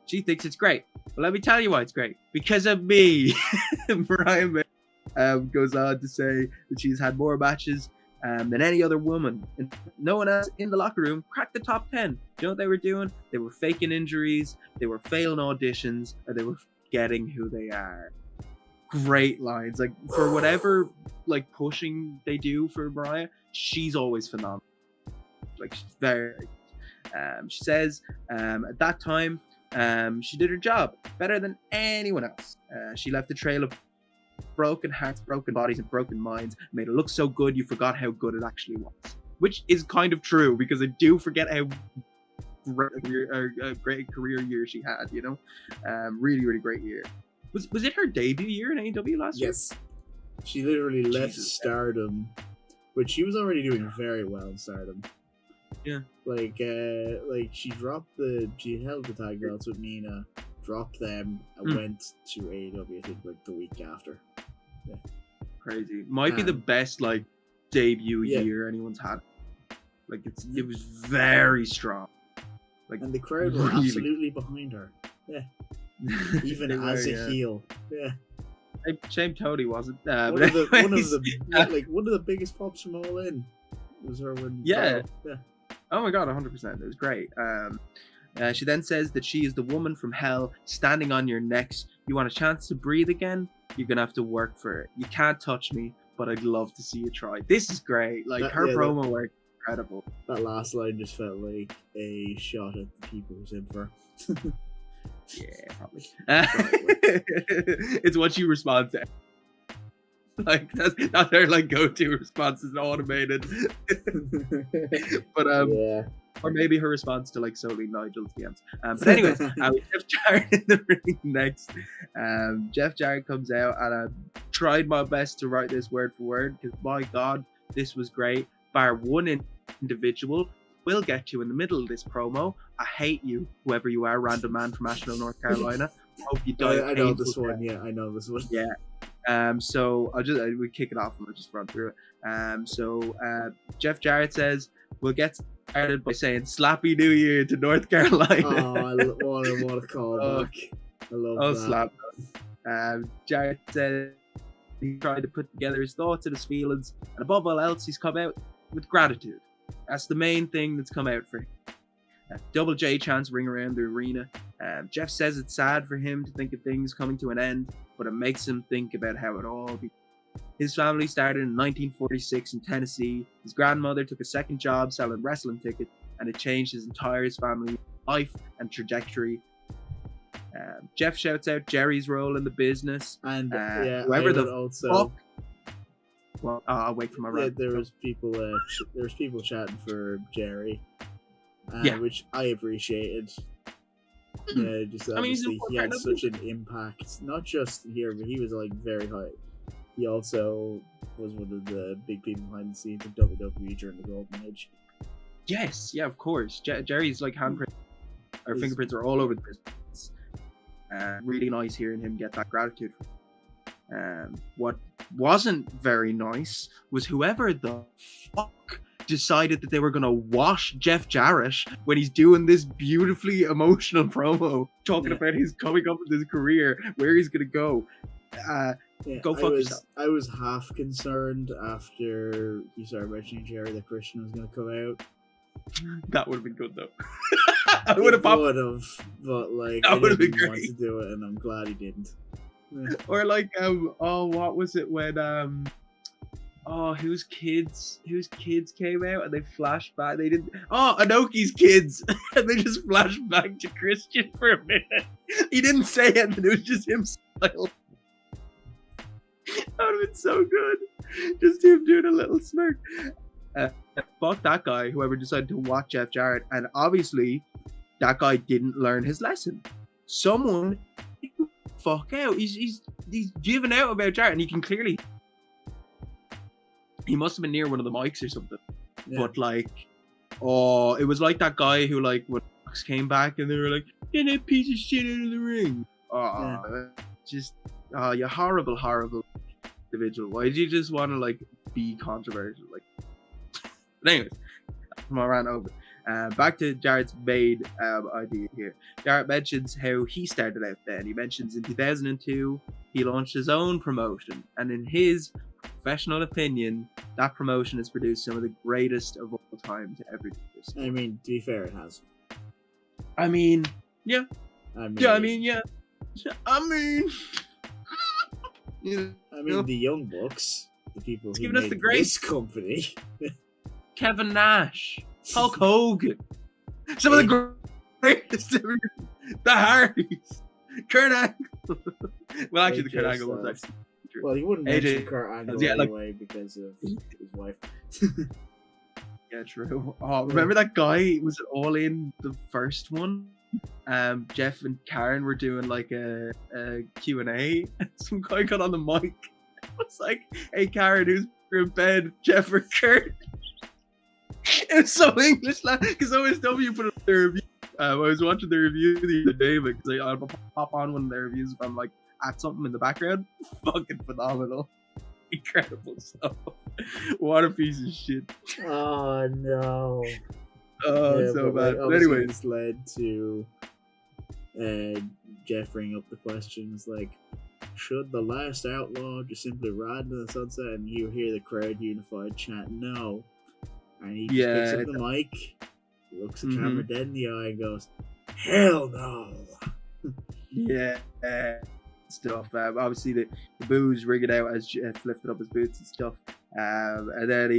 She thinks it's great. Well, let me tell you why it's great. Because of me. Mariah May goes on to say that she's had more matches than any other woman. And no one else in the locker room cracked the top 10. Do you know what they were doing? They were faking injuries. They were failing auditions. Or they were forgetting who they are. Great lines. Like, for whatever like pushing they do for Mariah, she's always phenomenal. Like, she's very she says at that time, she did her job better than anyone else. She left a trail of broken hearts, broken bodies, and broken minds. Made it look so good you forgot how good it actually was. Which is kind of true, because I do forget how great career year she had, you know? Really, really great year. Was it her debut year in AEW last year? Yes. She literally left Stardom, which she was already doing very well in Stardom. Yeah. Like she held the tag belts with Nina, dropped them, and went to AEW, I think, like the week after. Yeah. Crazy. Might be the best like debut year anyone's had. Like it was very strong. Like, and the crowd were absolutely behind her. Yeah. Even as a heel. Yeah. Shame Tony wasn't. One of the biggest pops from All In was her when. Yeah. Oh my God, 100%. It was great. She then says that she is the woman from hell standing on your necks You want a chance to breathe again? You're gonna have to work for it. You can't touch me, but I'd love to see you try. This is great. Like her promo work, incredible. That last line just felt like a shot at the people who's in for. Yeah, probably. It's what you respond to. Like that's not their like go-to response is automated. But or maybe her response to like solely Nigel's DMs. But anyways, Jeff Jarrett in the ring next. Jeff Jarrett comes out, and I tried my best to write this word for word because my God, this was great. Bar one individual will get you in the middle of this promo. I hate you, whoever you are, random man from Asheville, North Carolina. Hope you die. I know this one. Yeah, I know this one. Yeah. So we kick it off and I'll just run through it. Jeff Jarrett says we'll get started by saying Slappy New Year to North Carolina. Oh, what a callback! I love that. Slap. Jarrett said he tried to put together his thoughts and his feelings, and above all else, he's come out with gratitude. That's the main thing that's come out for him. Double J chants ring around the arena. Jeff says it's sad for him to think of things coming to an end, but it makes him think about how it all began. His family started in 1946 in Tennessee. His grandmother took a second job selling wrestling tickets, and it changed his entire family's life and trajectory. Jeff shouts out Jerry's role in the business, and whoever fuck. Well, I'll wait for my rant. There was people chatting for Jerry, which I appreciated. Yeah, just obviously he had such an impact, not just here, but he was like very high. He also was one of the big people behind the scenes of WWE during the Golden Age. Yes, yeah, of course. Jerry's like handprint, or fingerprints are all over the business. Really nice hearing him get that gratitude. What wasn't very nice was whoever the fuck decided that they were gonna wash Jeff Jarrett when he's doing this beautifully emotional promo talking about his coming up with his career, where he's gonna go. Go fuck yourself. I was half concerned after he started mentioning Jerry that Christian was gonna come out. That would have been good though. I would have, but like that would have been great. Want to do it, and I'm glad he didn't. Or like what was it when whose kids came out and they flashed back? They didn't. Anoki's kids, and they just flashed back to Christian for a minute. He didn't say it, and it was just him smiling. That would have been so good. Just him doing a little smirk. Fuck that guy, whoever decided to watch Jeff Jarrett, and obviously that guy didn't learn his lesson. Someone fuck out. He's giving out about Jarrett, and you can clearly. He must have been near one of the mics or something. Yeah. But like, it was like that guy who like when Fox came back and they were like, "Get that piece of shit out of the ring." You horrible individual. Why did you just want to like be controversial? Like, but anyways, my rant over. Back to Jarrett's main idea here. Jarrett mentions how he started out then. He mentions in 2002 he launched his own promotion, and in his professional opinion, that promotion has produced some of the greatest of all time to ever do this. I mean, to be fair, it has. Yeah. The Young Bucks, the people who made this company. Kevin Nash, Hulk Hogan, some of the greatest ever. The Hardys, Kurt Angle. Well, actually, the Kurt Angle was actually true. Well, he wouldn't mention Kurt Angle anyway because of his wife. Yeah, true. Remember that guy? Was it All In the first one? Jeff and Karen were doing like a Q&A, and some guy got on the mic. It was like, "Hey Karen, who's in bed, Jeff or Kurt?" It was so English, because OSW put it on their review. I was watching the review the other day, because I'll pop on one of their reviews if I'm like at something in the background. Fucking phenomenal. Incredible stuff. What a piece of shit. Oh no. So bad. But anyways, this led to Jeff bringing up the questions like, should the last outlaw just simply ride into the sunset? And you hear the crowd unified chant no. And he just picks up the mic, looks the camera dead in the eye, and goes, "Hell no!" Yeah. stuff. Obviously the booze rig it out as Jeff lifted up his boots and stuff. And then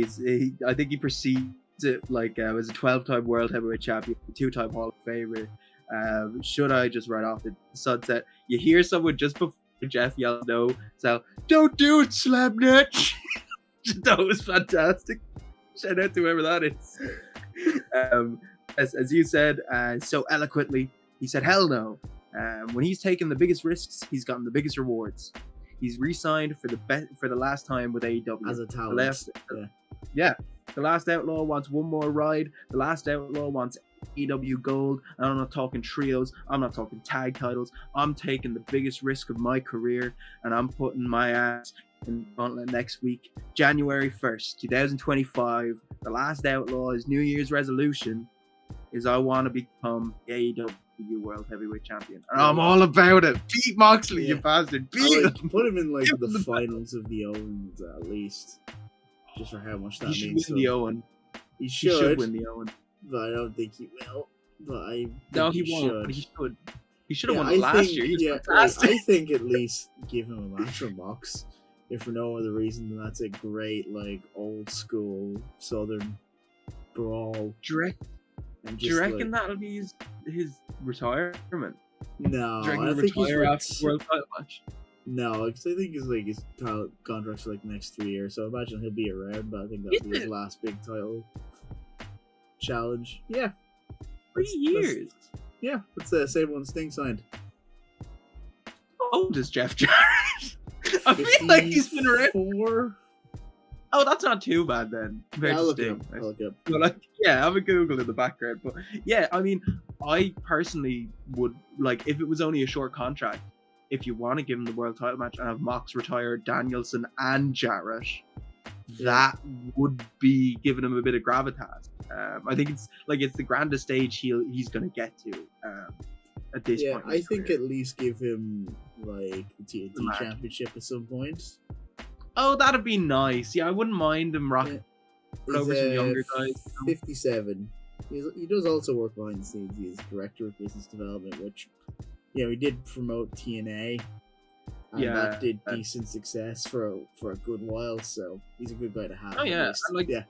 I think he proceeds it like as a 12-time world heavyweight champion, 2-time Hall of Famer. Should I just run off the sunset? You hear someone just before Jeff yell no, so don't do it, Slabnet. That was fantastic. Shout out to whoever that is. As you said so eloquently, he said hell no. When he's taken the biggest risks, he's gotten the biggest rewards. He's re-signed for the last time with AEW as a talent. The Last Outlaw wants one more ride. The Last Outlaw wants AEW Gold. And I'm not talking trios. I'm not talking tag titles. I'm taking the biggest risk of my career, and I'm putting my ass in Gauntlet next week, January 1st, 2025. The Last Outlaw's New Year's resolution is I want to become AEW World Heavyweight Champion. And I'm all about it. Beat Moxley, you bastard. Beat him. Put him in like the finals of the Owens at least. Just for how much that means. He should win the Owen. He should win the Owen. But I don't think he will. But I think no, he won't. Should. But he should. He should have won it last year. He was fantastic. I think at least give him a match from Mox. If for no other reason than that's a great, like, old school Southern brawl. Do you reckon that'll be his retirement? No, Do you reckon he'll retire after the World Title match? No, because I think his contract's for like the next 3 years, so I imagine he'll be around, but I think that'll be his last big title challenge. Yeah. 3 years? Yeah, that's the same one Sting signed. How old is Jeff Jarrett? I feel like he's been around. 4? Oh, that's not too bad then, compared to Sting. I'll look up. But like, yeah, I have a Google in the background. But yeah, I mean, I personally would, like, if it was only a short contract, if you want to give him the world title match and have Mox retire Danielson and Jarrett, that would be giving him a bit of gravitas. I think it's the grandest stage he's going to get to at this point. Yeah, I think at least give him like the TNT Championship at some point. Oh, that'd be nice. Yeah, I wouldn't mind him rocking over some younger guys. 57. He does also work behind the scenes. He's director of business development, which, he did promote TNA, and that did decent success for a good while. So he's a good guy to have. Oh yeah, and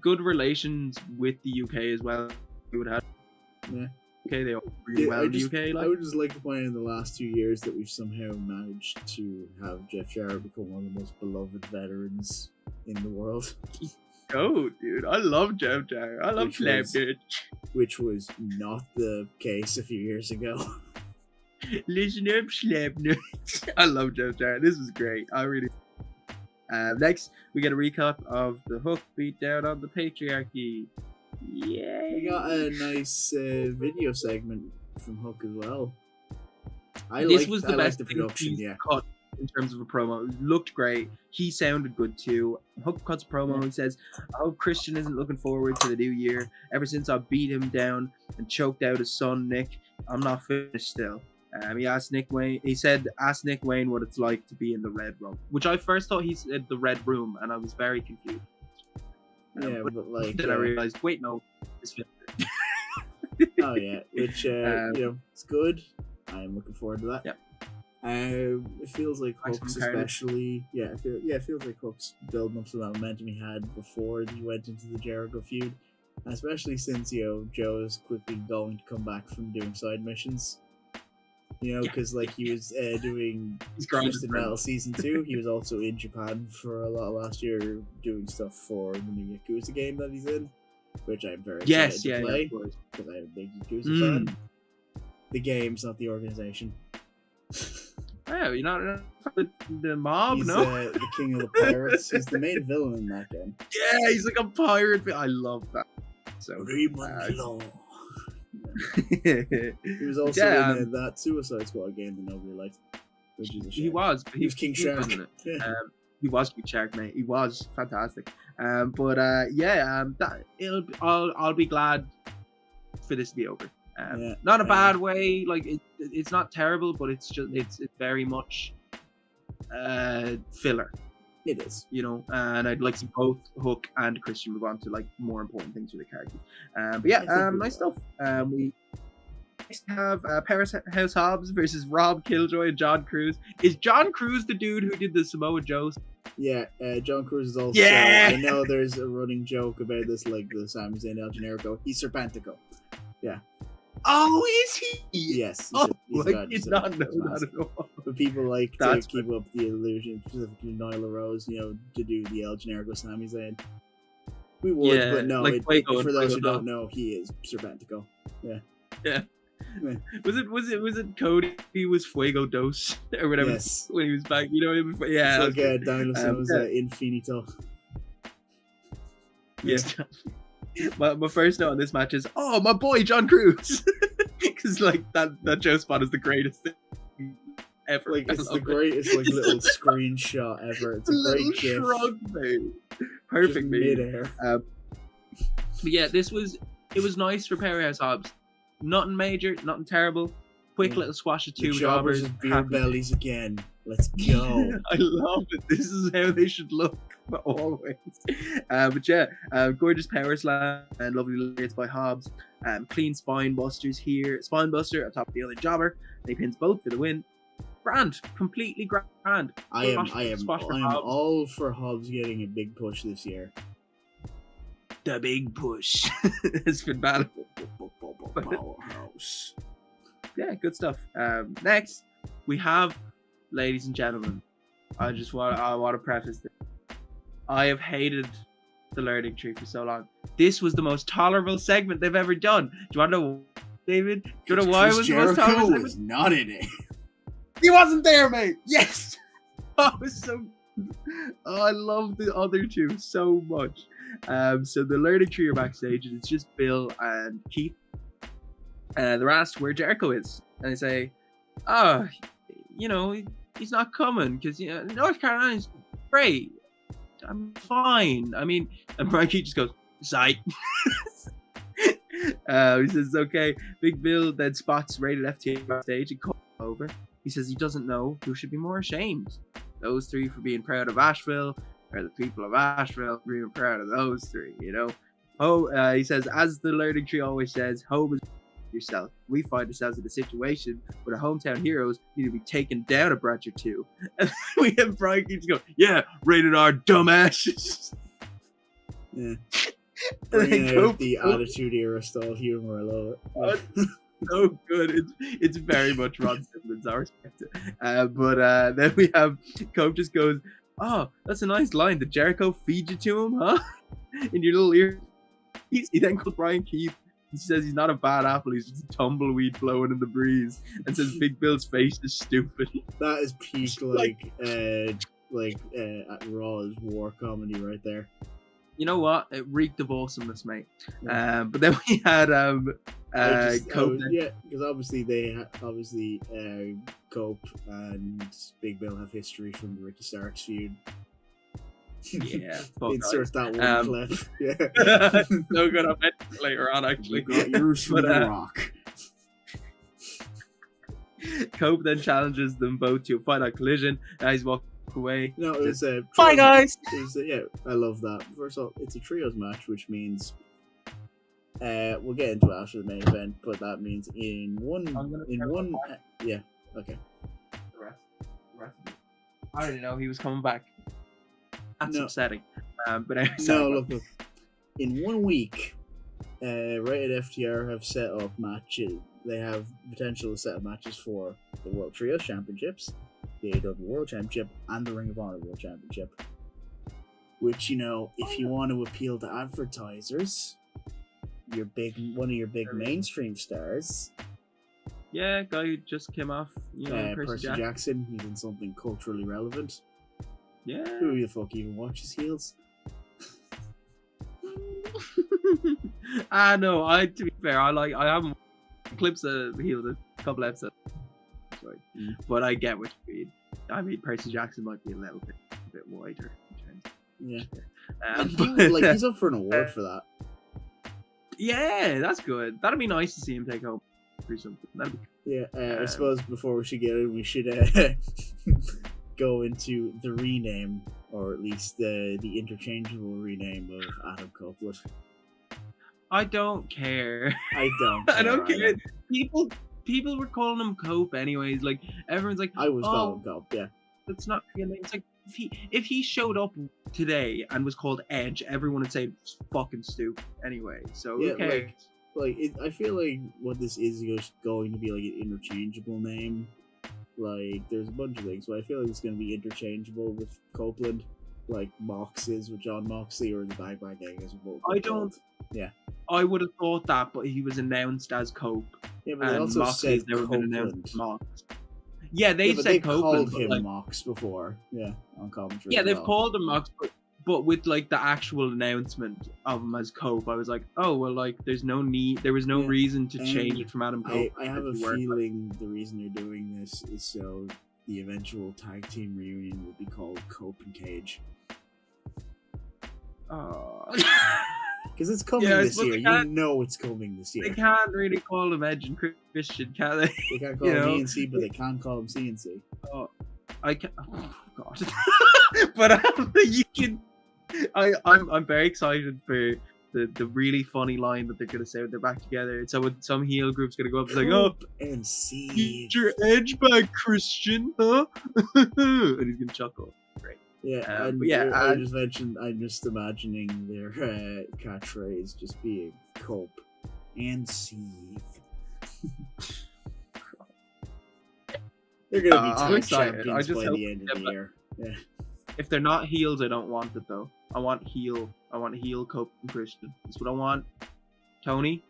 good relations with the UK as well. He would have. Yeah. Okay, they all really well in the UK. I would just like to point out in the last 2 years that we've somehow managed to have Jeff Jarrett become one of the most beloved veterans in the world. Oh, dude, I love Jeff Jarrett. I love Slapdick. Which was not the case a few years ago. Listen up, Slapdick. I love Jeff Jarrett. This was great. I really. Next, we get a recap of the Hook beatdown on the patriarchy. Yeah, we got a nice video segment from Hook as well. This was the best production. Cut in terms of a promo. It looked great. He sounded good too. Hook cuts promo and says, "I hope Christian isn't looking forward to the new year. Ever since I beat him down and choked out his son Nick, I'm not finished still." He asked Nick Wayne. He said, "Ask Nick Wayne what it's like to be in the Red Room," which I first thought he said the Red Room, and I was very confused. But like then I realized, wait, no, it's oh yeah, which it's good. I'm looking forward to that. Yeah. It feels like Hook's especially. It feels like Hook's building up to that momentum he had before he went into the Jericho feud, and especially since Joe is quickly going to come back from doing side missions. Because he was doing Twisted Metal Season 2. He was also in Japan for a lot of last year doing stuff for the new Yakuza game that he's in, which I'm very excited to play because I'm a big Yakuza fan. The game's not the organization. Oh, you're not the mob, he's, no? The king of the pirates. He's the main villain in that game. Yeah, he's like a pirate. I love that. So he was also in that Suicide Squad game that nobody liked, which is a shame. He was King Shark. He was King Shark, mate. He was fantastic. I'll be glad for this to be over. Not a bad way. Like it's not terrible, but it's very much filler. It is, and I'd like to see both Hook and Christian move on to like more important things with the characters. Nice stuff. have Powerhouse Hobbs versus Rob Killjoy and John Cruz. Is John Cruz the dude who did the Samoa Joe's? Yeah, John Cruz is also. Yeah! I know there's a running joke about this, like the Sami Zayn El Generico. He's Serpentico. Yeah. Oh, is he? Yes. I did not know that at all. But people like That's to keep up the illusion, specifically Nyla Rose, to do the El Generico Sami Zayn. We would, but no. like For those who don't know, he is Serpentico. Yeah. Yeah. Was it Cody? He was Fuego Dos or whatever. Yes. When he was back, yeah. It's like Danielson's Infinito. Yes. My first note on this match is, oh, my boy John Cruz, because like that Joe spot is the greatest thing ever. Like it's the greatest little screenshot ever. It's a great gif. Perfect midair. But yeah, it was nice for Powerhouse Hobbs. Nothing major, nothing terrible. Quick little squash of two jobbers of beer bellies again. Let's go. I love it. This is how they should look always. But yeah, gorgeous power slam and lovely lights by Hobbs. Clean spine busters here. Spine buster on top of the other jobber. They pins both for the win. Grand, completely grand. I am all for Hobbs getting a big push this year. The big push. It's been bad. Powerhouse. Yeah, good stuff. Next, we have, ladies and gentlemen, I want to preface this. I have hated the learning tree for so long. This was the most tolerable segment they've ever done. Do you want to know, David? Do you know why it was the most tolerable segment? Was not in it. He wasn't there, mate. Yes. I I love the other two so much. So the learning tree are backstage, and it's just Bill and Keith. They're asked where Jericho is, and they say, he's not coming because North Carolina's great. I'm fine. I mean, and Brian Keith just goes, sight. He says it's okay. Big Bill then spots rated FTA backstage and calls over. He says he doesn't know who should be more ashamed. Those three for being proud of Asheville, or the people of Asheville for being proud of those three, he says, as the learning tree always says, home is yourself. We find ourselves in a situation where the hometown heroes need to be taken down a branch or two. And we have Brian Keith go, yeah, rated R, dumbasses. Yeah. Bringing out the Attitude Era style humor, I love it. So good. It's very much Ron Simmons. I respect it. But then we have Cope just goes, oh, that's a nice line. Did Jericho feed you to him, huh? In your little ear. He then calls Brian Keith. He says he's not a bad apple. He's just a tumbleweed blowing in the breeze. And says Big Bill's face is stupid. That is peak Raw's war comedy right there. You know what? It reeked of awesomeness, mate. Yeah. But then we had Cope. Yeah, because obviously Cope and Big Bill have history from the Ricky Starks feud. Yeah. Insert that one clip. Yeah. So good. I'll mention later on, actually. You got yours from the Rock. Cope then challenges them both to a final collision. He's walking away. No, it's a bye, guys. I love that. First of all, it's a trios match, which means we'll get into it after the main event, but that means yeah, okay. The rest. I already know he was coming back. That's upsetting. But anyway, look. In 1 week, Rated FTR have set up matches. They have potential to set up matches for the World Trios Championships, the AEW World Championship, and the Ring of Honor World Championship. Which, if you want to appeal to advertisers, one of your big mainstream stars. Yeah, guy who just came off, Percy Jackson. He's in something culturally relevant. Yeah. Who the fuck even watches heels? No, to be fair, I haven't clips of heels a couple episodes. Sorry. But I get what you mean. I mean, Percy Jackson might be a little bit wider in terms. Yeah. He's up for an award for that. Yeah, that's good. That'd be nice to see him take home or something. I suppose before we should get in, we should go into the rename, or at least the interchangeable rename of Adam Copeland. I don't care. I don't. I don't care. either. People were calling him Cope anyways. Like everyone's like, I was oh, calling Cope. Yeah. that's not real name. It's like if he showed up today and was called Edge, everyone would say it's fucking stupid anyway. So Yeah, who cares? I feel like what this is going to be like an interchangeable name. Like, there's a bunch of things, but I feel like it's going to be interchangeable with Copeland, like Mox is with John Moxley, or the Bang Bang Gang is with I don't. Yeah. I would have thought that, but he was announced as Cope. Yeah, but they And also Moxley's said never been Copeland. announced as Mox. Yeah, Yeah, they've but said they Copeland. called But him like, Mox before. Yeah, on commentary. yeah, as they've well. called him Mox, but with like the actual announcement of him as Cope, I was like, oh well, like there was no Yeah, reason to and change it from Adam Cope. I have a if you weren't. feeling the reason they're doing this is so the eventual tag team reunion will be called Cope and Cage. Because it's coming Yeah, I this suppose year. they You can't- know it's coming this They year. can't really call him Edge and Christian, can they? They can't call you him know? ENC, but they can call him CNC. I can. Oh God! But you can. I'm very excited for the really funny line that they're gonna say when they're back together. So when some heel group's gonna go up and say, "Oh, Cope and C. get your Edge back, Christian, huh?" And he's gonna chuckle. Great. Yeah, but yeah, I just mentioned. I'm just imagining their catchphrase just being Cope and Seethe. They're gonna be I'm tag excited. I champions just by hope the end of the year. Yeah. If they're not heels, I don't want it though. I want heel Cope and Christian. That's what I want. Tony,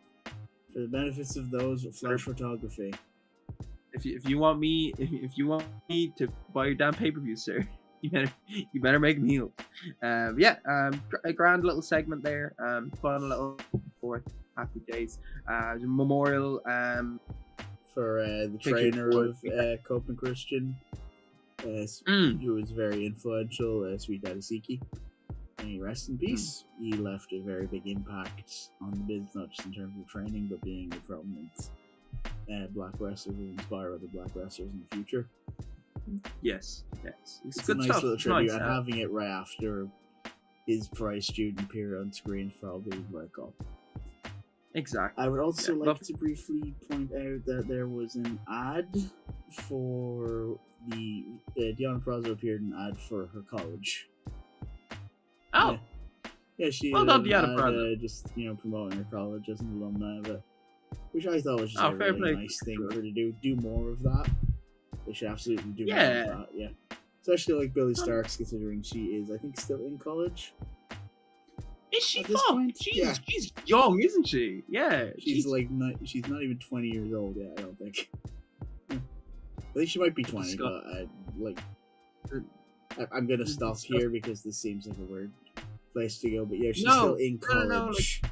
For the benefits of those with flash photography. if you want me to buy your damn pay-per-view, sir, you better make them heels. A grand little segment there. Fun little fourth happy days. Memorial. For the Take it trainer forward. of Cope and Christian, who was very influential, Sweet Daddy Siki. May he rest in peace. He left a very big impact on the business, not just in terms of training, but being a prominent black wrestler who will inspire other black wrestlers in the future. Yes. It's a good nice stuff. little It's tribute, nice, and having it right after his prize student appear on screen is probably very cool. Exactly. I would also Yeah, like love- to briefly point out that there was an ad for the Deanna Prazo appeared in an ad for her college. Oh, Yeah, she Well had done, an Deanna ad, Prazo. just promoting her college as an alumni of it, which I thought was just a fair really play. nice thing for her to do. Do more of that. They should absolutely do more Yeah. of that. Yeah, especially like Billy Starks, considering she is, I think, still in college. is she At this fucked? point, yeah. She's young, isn't she? Yeah. She's like she's not even 20 years old yet. I don't think. I think she might be 20, but I'm gonna stop here because this seems like a weird place to go. But yeah, she's still in college.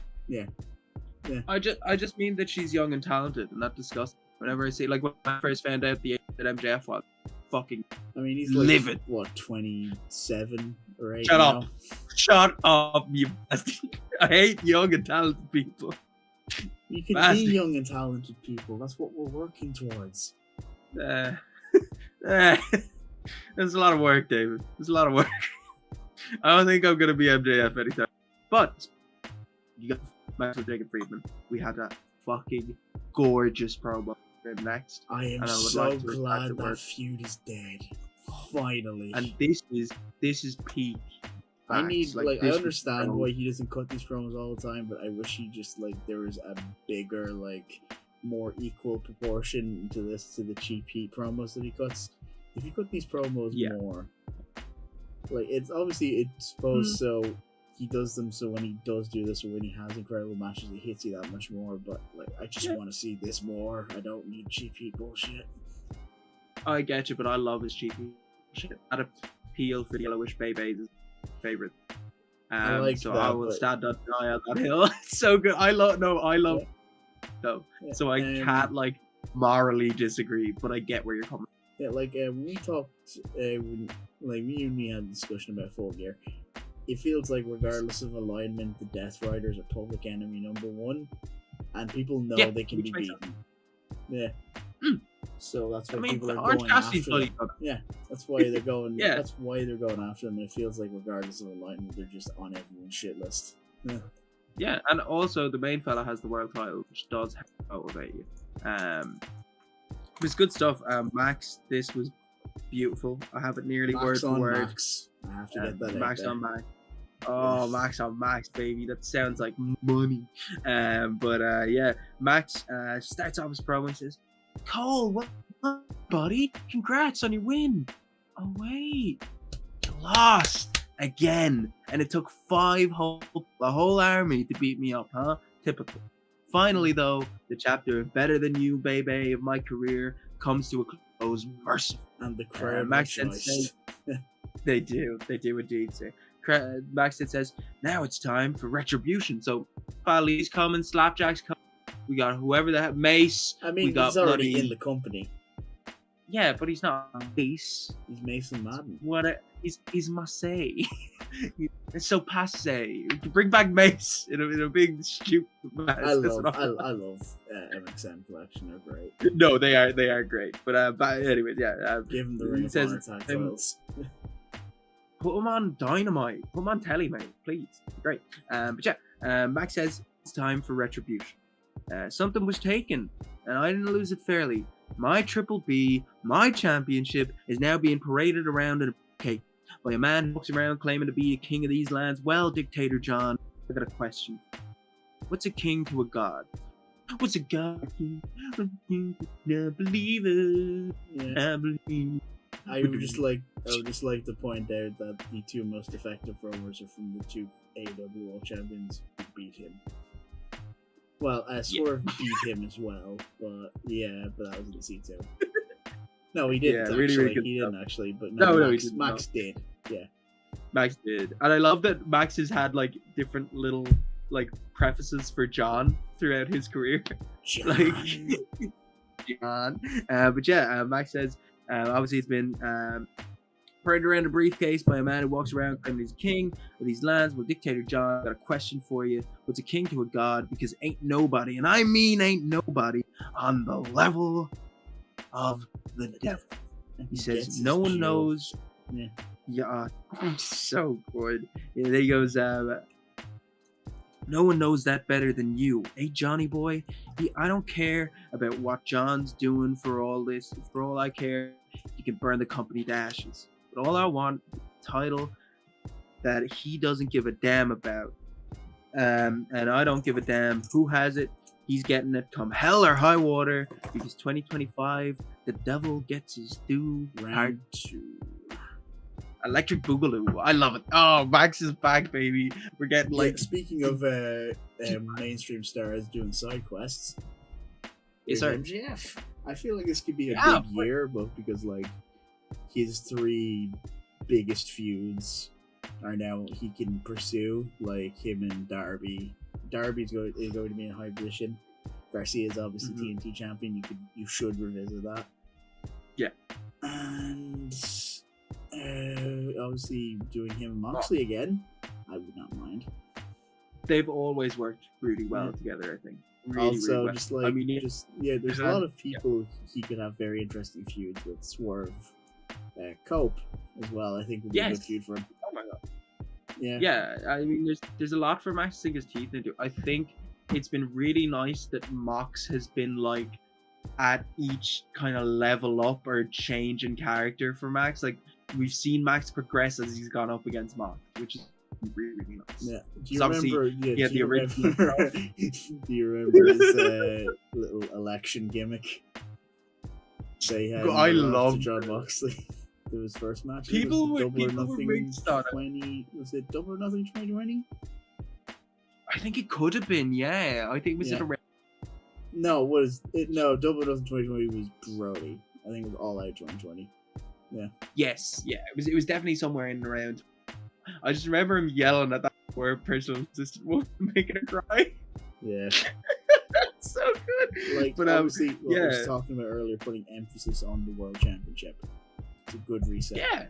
I just mean that she's young and talented, and that disgusts me. Whenever I see, like, when I first found out the age that MJF was, fucking I mean, he's like livid. what, 27 or 8? Shut now? up. Shut up, you bastard. I hate young and talented people. You can Bastard. be young and talented people. That's what we're working towards. There's a lot of work, David. There's a lot of work. I don't think I'm gonna be MJF anytime. But you got back to Jacob Friedman. We had that fucking gorgeous promo next, I am And I would so like to respect glad the that work. feud is dead. Finally. and this is peak. I facts. need I this was understand so- why he doesn't cut these promos all the time, but I wish he just there was a bigger, more equal proportion to the cheap heat promos that he cuts. If he cut these promos Yeah. more, it's obviously it's supposed so he does them so when he does do this or when he has incredible matches, it hits you that much more. But I just want to see this more. I don't need cheap heat bullshit. I get you, but I love his cheap shit. I'd appeal for the Yellowish Baby's favorite. I like so that, I will but- stand on that hill. It's so good. I love Yeah. though. Yeah, So I can't morally disagree, but I get where you're coming. Yeah, when we talked, me and me had a discussion about Full Gear, it feels like regardless of alignment, the Death Riders are public enemy number one, and people know Yeah, they can be which makes beaten. Yeah. So that's why I mean, people are Orange going Cassidy's after them. bloody. That's why they're going. Yeah. That's why they're going after them. It feels like regardless of alignment, they're just on everyone's shit list. Yeah. Yeah, and also the main fella has the world title, which does motivate you. It was good stuff. Max, this was beautiful. I have it nearly Max word for on word. Max. I have to get that Max out there. on Max. Oh, Yes. Max on Max, baby. That sounds like money. Yeah, Max starts off his promo and says, Cole, what, buddy? Congrats on your win. Oh, wait. You lost again. And it took a whole army to beat me up, huh? Typical. Finally, though, the chapter of Better Than You, baby, of my career comes to a close mercifully. And the crowd Max rejoiced. They do indeed say. Max says, now it's time for retribution. So, Fali's coming, Slapjack's coming. We got whoever that Mace. I mean, we got he's already bloody... in the company. Yeah, but he's not Mace. He's Mason Madden. He's Marseille. It's so passe. Bring back Mace in a big stupid mess. I love MXM collection. They're great. No, they are great. But anyways, yeah. Give him the Ring of Honor tag titles. Put him on Dynamite. Put him on telly, mate. Please. Great. But yeah, Max says it's time for retribution. Something was taken, and I didn't lose it fairly. My Triple B, my championship, is now being paraded around in a cake by a man who walks around claiming to be a king of these lands. Well, Dictator John, I got a question. What's a king to a god? What's a god? I believe it. Yeah. I believe. I would just like to point out that the two most effective promos are from the two AEW World Champions who beat him. Well, Swerve beat him as well, but that was in the C2. No, he didn't. Yeah, really, really good he stuff. didn't actually, but Max did. Yeah, Max did, and I love that Max has had like different little like prefaces for John throughout his career. John. Like John. But yeah, Max says obviously it's been paraded around a briefcase by a man who walks around claiming he's king of these lands. Well, Dictator John, I've got a question for you. What's a king to a god? Because ain't nobody, and I mean ain't nobody, on the level of the devil. He says no one knows. Yeah, so good. Yeah, there he goes. No one knows that better than you, eh, Johnny boy? I don't care about what John's doing for all this. For all I care, he can burn the company to ashes. But all I want is a title that he doesn't give a damn about. And I don't give a damn who has it. He's getting it come hell or high water, because 2025, the devil gets his due. Round 2. Electric Boogaloo. I love it. Oh, Max is back, baby. We're getting like... Speaking of mainstream stars doing side quests, Yes, sir. MJF. I feel like this could be a big but... year, both because like his 3 biggest feuds are now he can pursue, like him and Darby. Darby's going to be in a high position. Garcia is obviously TNT champion. You should revisit that. Yeah. And obviously doing him and Moxley again, I would not mind. They've always worked really well together, I think. Really, also, really well. just like, I mean, there's a lot of people he could have very interesting feuds with. Swerve, Cope as well. I think would be a good feud for him. Oh my god. Yeah. I mean, there's a lot for Max to sink his teeth into. I think it's been really nice that Mox has been like at each kind of level up or change in character for Max. Like we've seen Max progress as he's gone up against Mox, which is really, really nice. Yeah. Do you remember? Yeah, the original. Do you remember his little election gimmick? They had. I love John Moxley. It was first match. People were mixed on it. 20. Was it Double or Nothing 2020? I think it could have been. Yeah, I think it was at around. No, no, Double or Nothing 2020 was Brody. I think it was All Out 2020. Yeah. Yes, yeah, it was definitely somewhere in and around. I just remember him yelling at that poor personal assistant woman, making her cry. Yeah. That's so good. Like, but obviously, what I was talking about earlier, putting emphasis on the World Championship. It's a good reset. Yeah.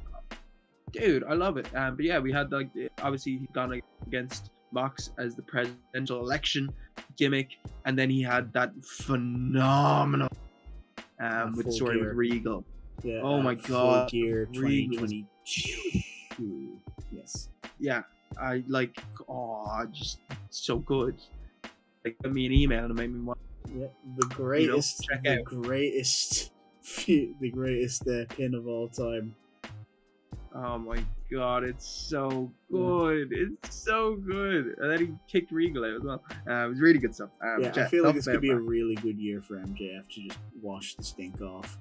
Dude, I love it. But yeah, we had like obviously he'd gone against Mox as the presidential election gimmick, and then he had that phenomenal with the story with Regal. Yeah. Oh my god. Full Gear 2022. Yes. Yeah. I like just so good. Like, sent me an email and it made me want. Yeah, the greatest, check the out. greatest, the greatest pin of all time. Oh my god, it's so good. It's so good. And then he kicked Regal out as well. It was really good stuff. Yeah, I feel like this could be a really good year for MJF to just wash the stink off.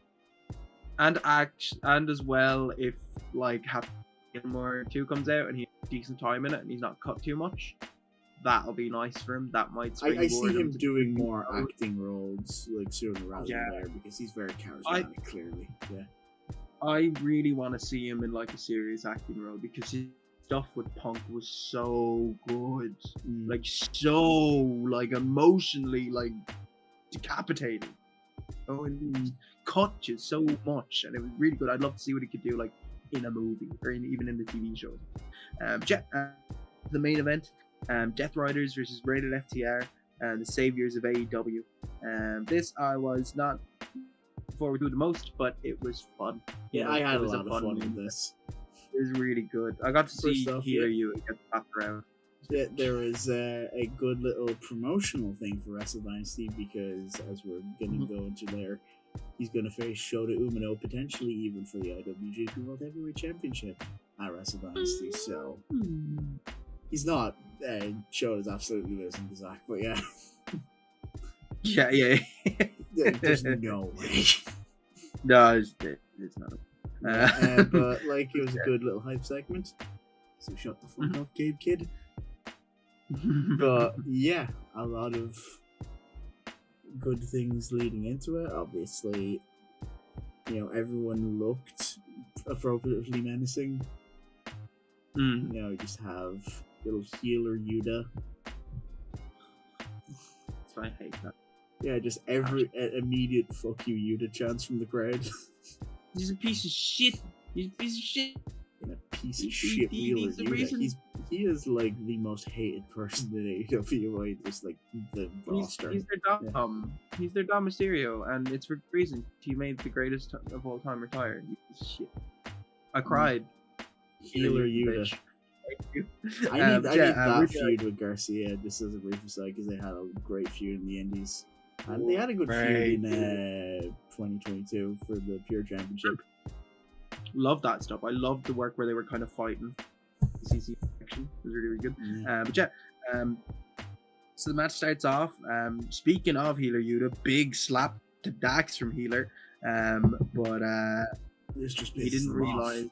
And as well, if like Happy Gilmore 2 comes out and he has decent time in it and he's not cut too much, that'll be nice for him. That might I see springboard him to doing more acting roles like sooner rather Yeah. than later because he's very charismatic, clearly. Yeah. I really want to see him in like a serious acting role because his stuff with Punk was so good. Like so like emotionally like decapitating. Oh, and cut you so much, and it was really good. I'd love to see what he could do like in a movie or even in the TV shows. The main event, Death Riders versus Rated FTR and the Saviors of AEW. This I was not forward to the most, but it was fun. Yeah, I had a lot of fun with this. It was really good. I got to see Healer you get slapped around. Yeah, there was a good little promotional thing for Wrestle Dynasty because, as we're going to go into there, he's going to face Shota Umino, potentially even for the IWGP World Heavyweight Championship at Wrestle Dynasty. So he's not. Shota's absolutely losing to Zack, but yeah. Yeah. There's no way. No, it's not. But like, it was a good little hype segment. So shut the fuck up, Gabe Kid. But yeah, a lot of good things leading into it. Obviously, everyone looked appropriately menacing. You just have little healer Yuta. So I hate that. Yeah, just every immediate fuck you Yuta chants from the crowd. He's a piece of shit. He's a piece of shit. A piece of shit wheeler Yuta. He is like the most hated person in AEW, just like the roster. He's their Dom. Yeah. He's their Dom Mysterio, and it's for reason he made the greatest of all time retire. Shit. I cried. Healer Yuta. Thank you. I need that feud with Garcia just as a brief aside because they had a great feud in the Indies. And they had a good feud in 2022 for the Pure Championship. Love that stuff. I love the work where they were kind of fighting. The CC action was really, really good. So the match starts off. Speaking of Healer Yuta, big slap to Dax from Healer. But he didn't realize.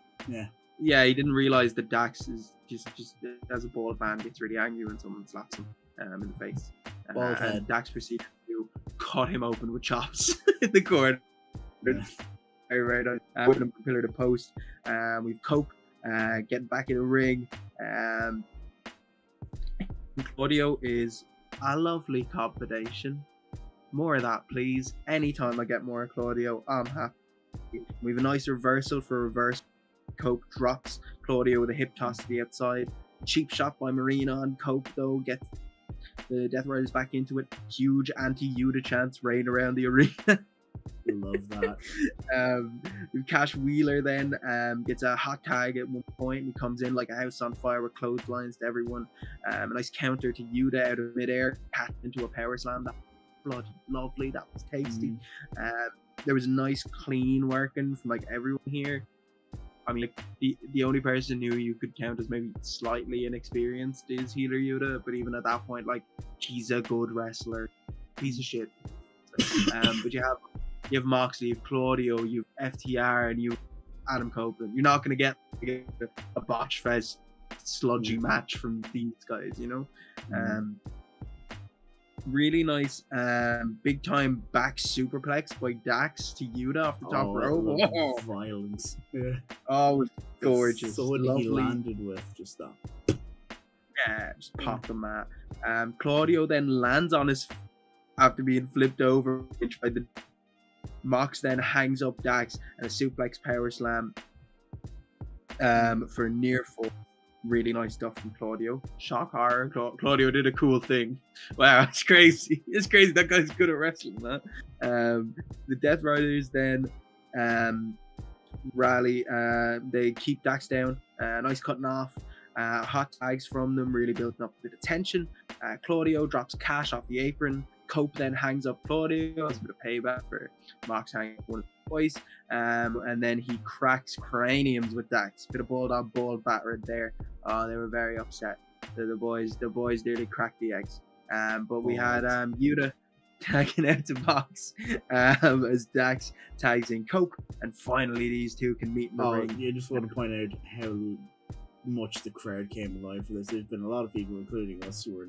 Yeah, he didn't realize that Dax is just as a bald man gets really angry when someone slaps him in the face. And Dax proceeds to cut him open with chops in the corner. Right on. With him from pillar to post. We've Cope getting back in the ring. Claudio is a lovely combination. More of that, please. Anytime I get more Claudio, I'm happy. We have a nice reversal for reverse. Cope drops Claudio with a hip toss to the outside. Cheap shot by Marina on Cope, though, gets the Death Riders back into it. Huge anti-Yuta chants rain around the arena. Love that. We've Cash Wheeler then gets a hot tag at one point. He comes in like a house on fire with clotheslines to everyone. A nice counter to Yuta out of midair, cat into a power slam. That was bloody lovely. That was tasty. There was a nice clean working from like everyone here. I mean, the only person who you could count as maybe slightly inexperienced is Healer Yuta, but even at that point, like, he's a good wrestler. Piece of shit. But you have Moxley, you have Claudio, you have FTR, and you have Adam Copeland. You're not going to get a botch fest sludgy match from these guys, Really nice big time back superplex by Dax to Yuta off the top rope. Violence. Yeah. Oh, it was gorgeous. So what he landed with just that. Yeah, just popped the mat. Claudio then lands on his after being flipped over. Mox then hangs up Dax and a suplex power slam for near fall. Really nice stuff from Claudio. Shock horror. Claudio did a cool thing. Wow, it's crazy. It's crazy. That guy's good at wrestling, man. The Death Riders then rally. They keep Dax down. Nice cutting off. Hot tags from them, really building up a bit of tension. Claudio drops Cash off the apron. Cope then hangs up Claudio as a bit of payback for Mox hanging up one of the boys. And then he cracks craniums with Dax. Bit of ball batter there. They were very upset. The boys nearly cracked the eggs. But we had Yuta tagging out to Mox as Dax tags in Cope, and finally these two can meet in the ring. You just want to point out how much the crowd came alive for this. There's been a lot of people, including us, who were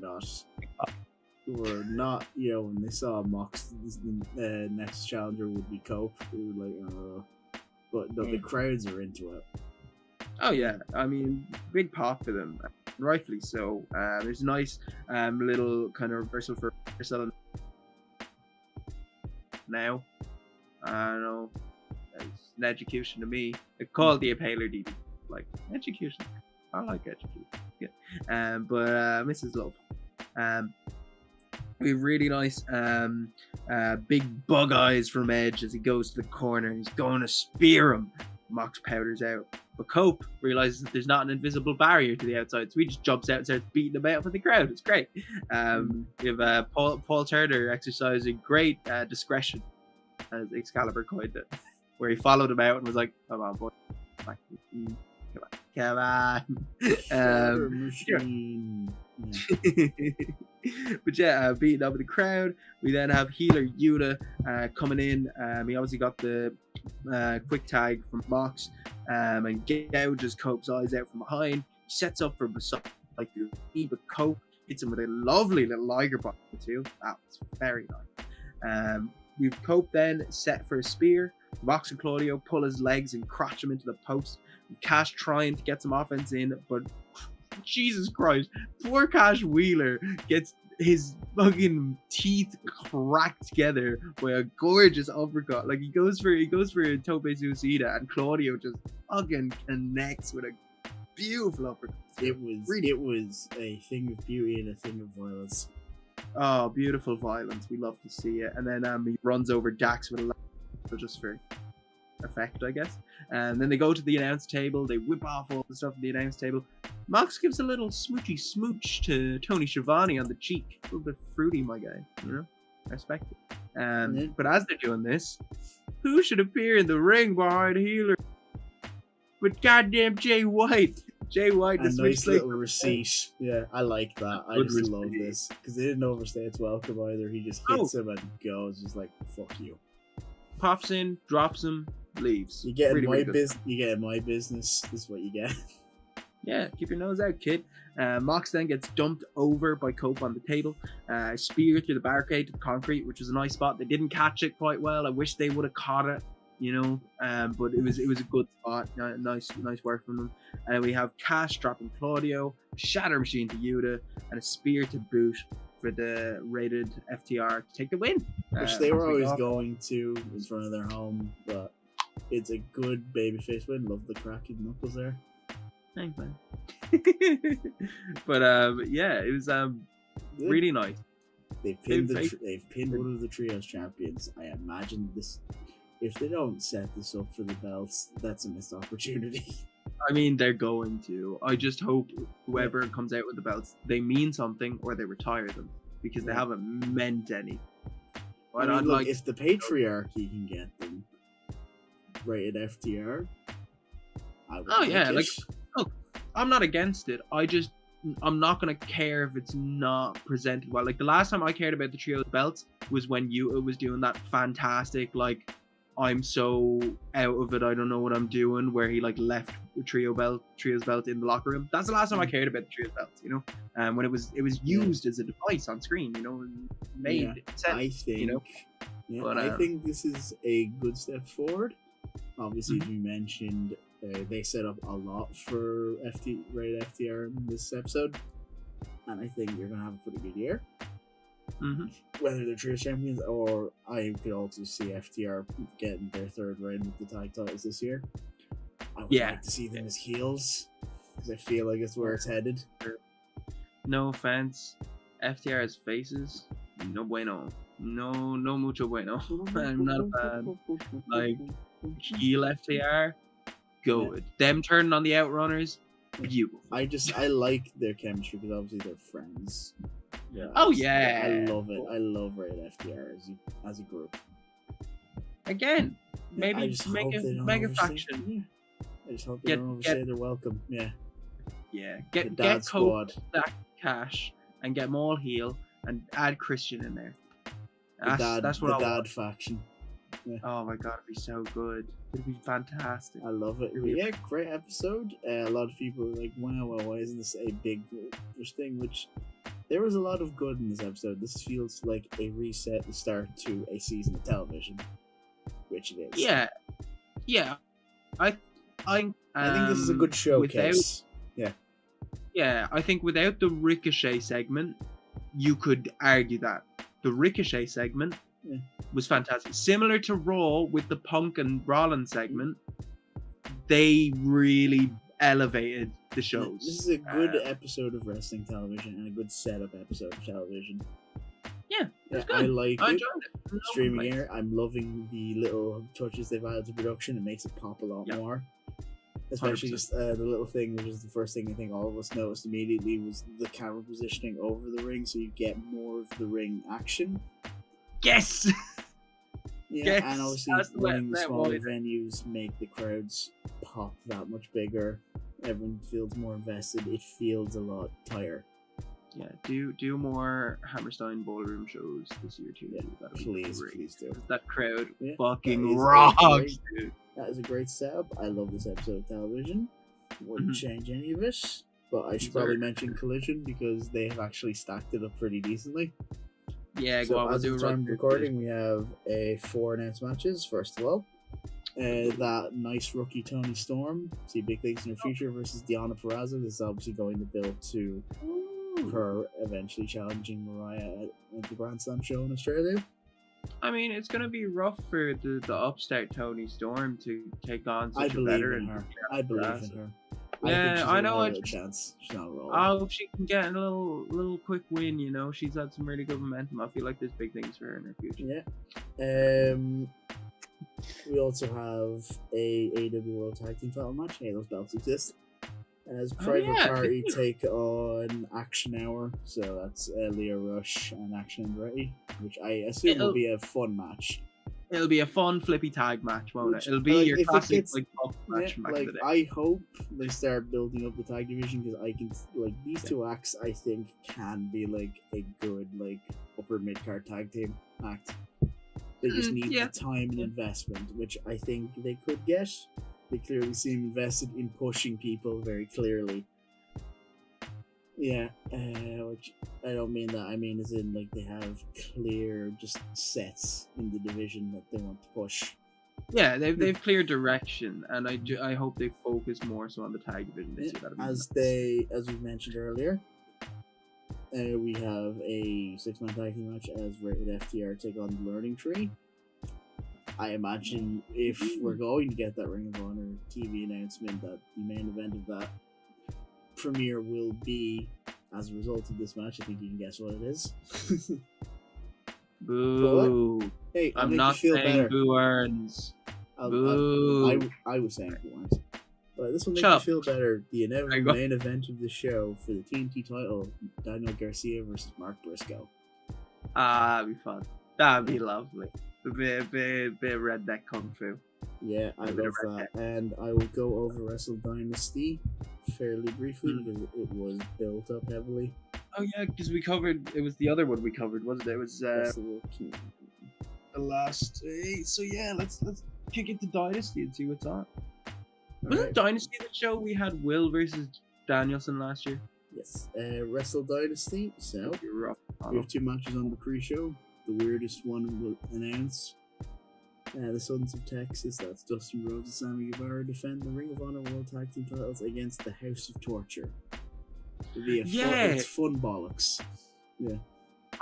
not, when they saw Mox, the next challenger would be Cope. They were like, but no, the crowds are into it. Oh yeah, I mean, big pop for them, rightfully so. There's a nice little kind of reversal for Marcel now. I don't know, it's an execution to me. They call it the Impaler DD, like execution. I like execution. Yeah. But Mrs. Love. We have really nice big bug eyes from Edge as he goes to the corner. He's going to spear him. Mox powders out. But Cope realizes that there's not an invisible barrier to the outside, so he just jumps out and starts beating him out with the crowd. It's great. We have Paul Turner exercising great discretion, as Excalibur coined it, where he followed him out and was like, "Come on, boy. Come on." Machine. But yeah, beating up the crowd. We then have healer Yuta coming in. He obviously got the quick tag from Mox and gouges Cope's eyes out from behind. He sets up for Basalt like the but Cope hits him with a lovely little Liger bottom too. That was very nice. We've Cope then set for a spear. Mox and Claudio pull his legs and crotch him into the post. Cash trying to get some offense in, but Jesus Christ, poor Cash Wheeler gets his fucking teeth cracked together by a gorgeous uppercut. Like he goes for a tope suicida, and Claudio just fucking connects with a beautiful uppercut. It was a thing of beauty and a thing of violence. Oh, beautiful violence. We love to see it. And then he runs over Dax with a left, just for effect, I guess. And then they go to the announce table. They whip off all the stuff at the announce table. Mox gives a little smoochy smooch to Tony Schiavone on the cheek. A little bit fruity, my guy. I respect it. But as they're doing this, who should appear in the ring behind Healer? But goddamn Jay White. Jay White. A nice little receipt. Yeah, I like that. I just love this because they didn't overstay its welcome either. He just hits him and goes, just like, fuck you. Pops in, drops him, leaves. You get in my business. You get in my business. This is what you get. Yeah, keep your nose out, kid. Mox then gets dumped over by Cope on the table. Spear through the barricade to the concrete, which was a nice spot. They didn't catch it quite well. I wish they would have caught it, but it was a good spot. Nice work from them. And we have Cash dropping Claudio, Shatter Machine to Yuta, and a spear to boot for the rated FTR to take the win. Which they were always going to in front of their home, but it's a good babyface win. Love the cracking knuckles there. Thanks, man. But yeah, it was really nice. They've pinned one of the trios champions. I imagine this. If they don't set this up for the belts, that's a missed opportunity. I mean, they're going to. I just hope whoever comes out with the belts, they mean something or they retire them, because they haven't meant any. But I mean, look, if the patriarchy can get them rated FTR, I would. Oh yeah, look, I'm not against it. I'm not gonna care if it's not presented well. Like the last time I cared about the trio belts was when Yuta was doing that fantastic, like, I'm so out of it, I don't know what I'm doing, where he like left the trio's belt in the locker room. That's the last time I cared about the trio's belts, when it was used as a device on screen, and made sense. I think, I think this is a good step forward. Obviously, as you mentioned, they set up a lot for rated FTR in this episode, and I think you're gonna have a pretty good year. Whether they're trio champions, or I could also see FTR getting their third reign with the tag titles this year. I would like to see them as heels, because I feel like it's where it's headed. No offense, FTR as faces, no bueno. No mucho bueno. I'm not a fan. Like, heel FTR, good. Them turning on the Outrunners, beautiful. I like their chemistry because obviously they're friends. Yeah. Oh, I yeah. love it. I love Rated FTR as a group. Again, I maybe just make hope a they don't mega overstay- faction. Yeah. I just hope they don't overstay their welcome. Yeah. Yeah, The get dad Cole, squad. stack cash, and get them all heel, and add Christian in there. That's what The I dad want. faction. Oh my god, it'd be so good. It'd be fantastic. I love it. But yeah, great episode. A lot of people are like, wow, why isn't this a big thing? Which there was a lot of good in this episode. This feels like a reset, the start to a season of television, which it is. Yeah. I think this is a good showcase. Yeah, I think without the Ricochet segment, you could argue that the Ricochet segment was fantastic. Similar to Raw with the Punk and Rollins segment, they really elevated the shows. This is a good episode of wrestling television and a good setup episode of television. Yeah, it's good. I like I it. enjoyed it. Streaming here, I'm loving the little touches they've added to production. It makes it pop a lot more. Especially 100%. just the little thing, which is the first thing I think all of us noticed immediately, was the camera positioning over the ring, so you get more of the ring action. Yes! Yeah, Yes, and obviously that's the way- running the that smaller way. venues make the crowds pop that much bigger. Everyone feels more invested. It feels a lot tighter. Yeah, do more Hammerstein ballroom shows this year too. Yeah, That'd be please great. do. That crowd Yeah, fucking that is rocks, great. dude. That is a great setup. I love this episode of television. Wouldn't change any of it. But I should probably mention Collision because they have actually stacked it up pretty decently. Yeah, So go on, we'll as do of a run time through recording, we have 4 announced matches. First of all, that nice rookie Tony Storm, see big things in her future versus Deonna Purrazzo. This is obviously going to build to her eventually challenging Mariah at the Grand Slam show in Australia. I mean, it's gonna be rough for the upstart Tony Storm to take on I such a believe veteran. in her. I believe in her. I Yeah, think she's I a know. real chance. She's not rolling. I hope she can get a little quick win. You know, she's had some really good momentum. I feel like there's big things for her in her future. Yeah. We also have a AEW World Tag Team title match. Hey, those belts exist. As Private Party take on Action Hour, so that's Leah Rush and Action Andretti, which I assume will be a fun match. It'll be a fun flippy tag match, won't Which, it? It'll be like, your if it classic gets- match from back in the day. I hope they start building up the tag division because I can these two acts. I think can be like a good upper mid card tag team act. They just need the time and investment, which I think they could get. They clearly seem invested in pushing people very clearly. Yeah, which I don't mean that. I mean as in they have clear just sets in the division that they want to push. Yeah, they've clear direction, and I hope they focus more so on the tag division this year. That'd be As we mentioned earlier, we have a 6-man tag team match as Rated FTR take on the Learning Tree. I imagine if we're going to get that Ring of Honor TV announcement, that the main event of that premiere will be as a result of this match. I think you can guess what it is. Boo! Hey, I'm not saying Boo earns. Boo! I was saying Boo earns. But this will make Shut you up. feel better. The There you inevitable go. main event of the show for the TNT title: Daniel Garcia versus Mark Briscoe. That'd be fun. That'd be lovely. A bit of redneck kung fu. Yeah, I A bit love of that. And I will go over Wrestle Dynasty fairly briefly because it was built up heavily. Oh yeah, because we covered. It was the other one we covered, wasn't it? It was Wrestle King. the last. So yeah, let's kick it to Dynasty and see what's on. Wasn't Alright. Dynasty the show we had Will versus Danielson last year? Yes. Wrestle Dynasty. So You're rough. we have 2 matches on the pre-show. The weirdest one will announce. The Sons of Texas, that's Dustin Rhodes and Sammy Guevara, defend the Ring of Honor World Tag Team titles against the House of Torture. It'll be it's fun bollocks. Yeah.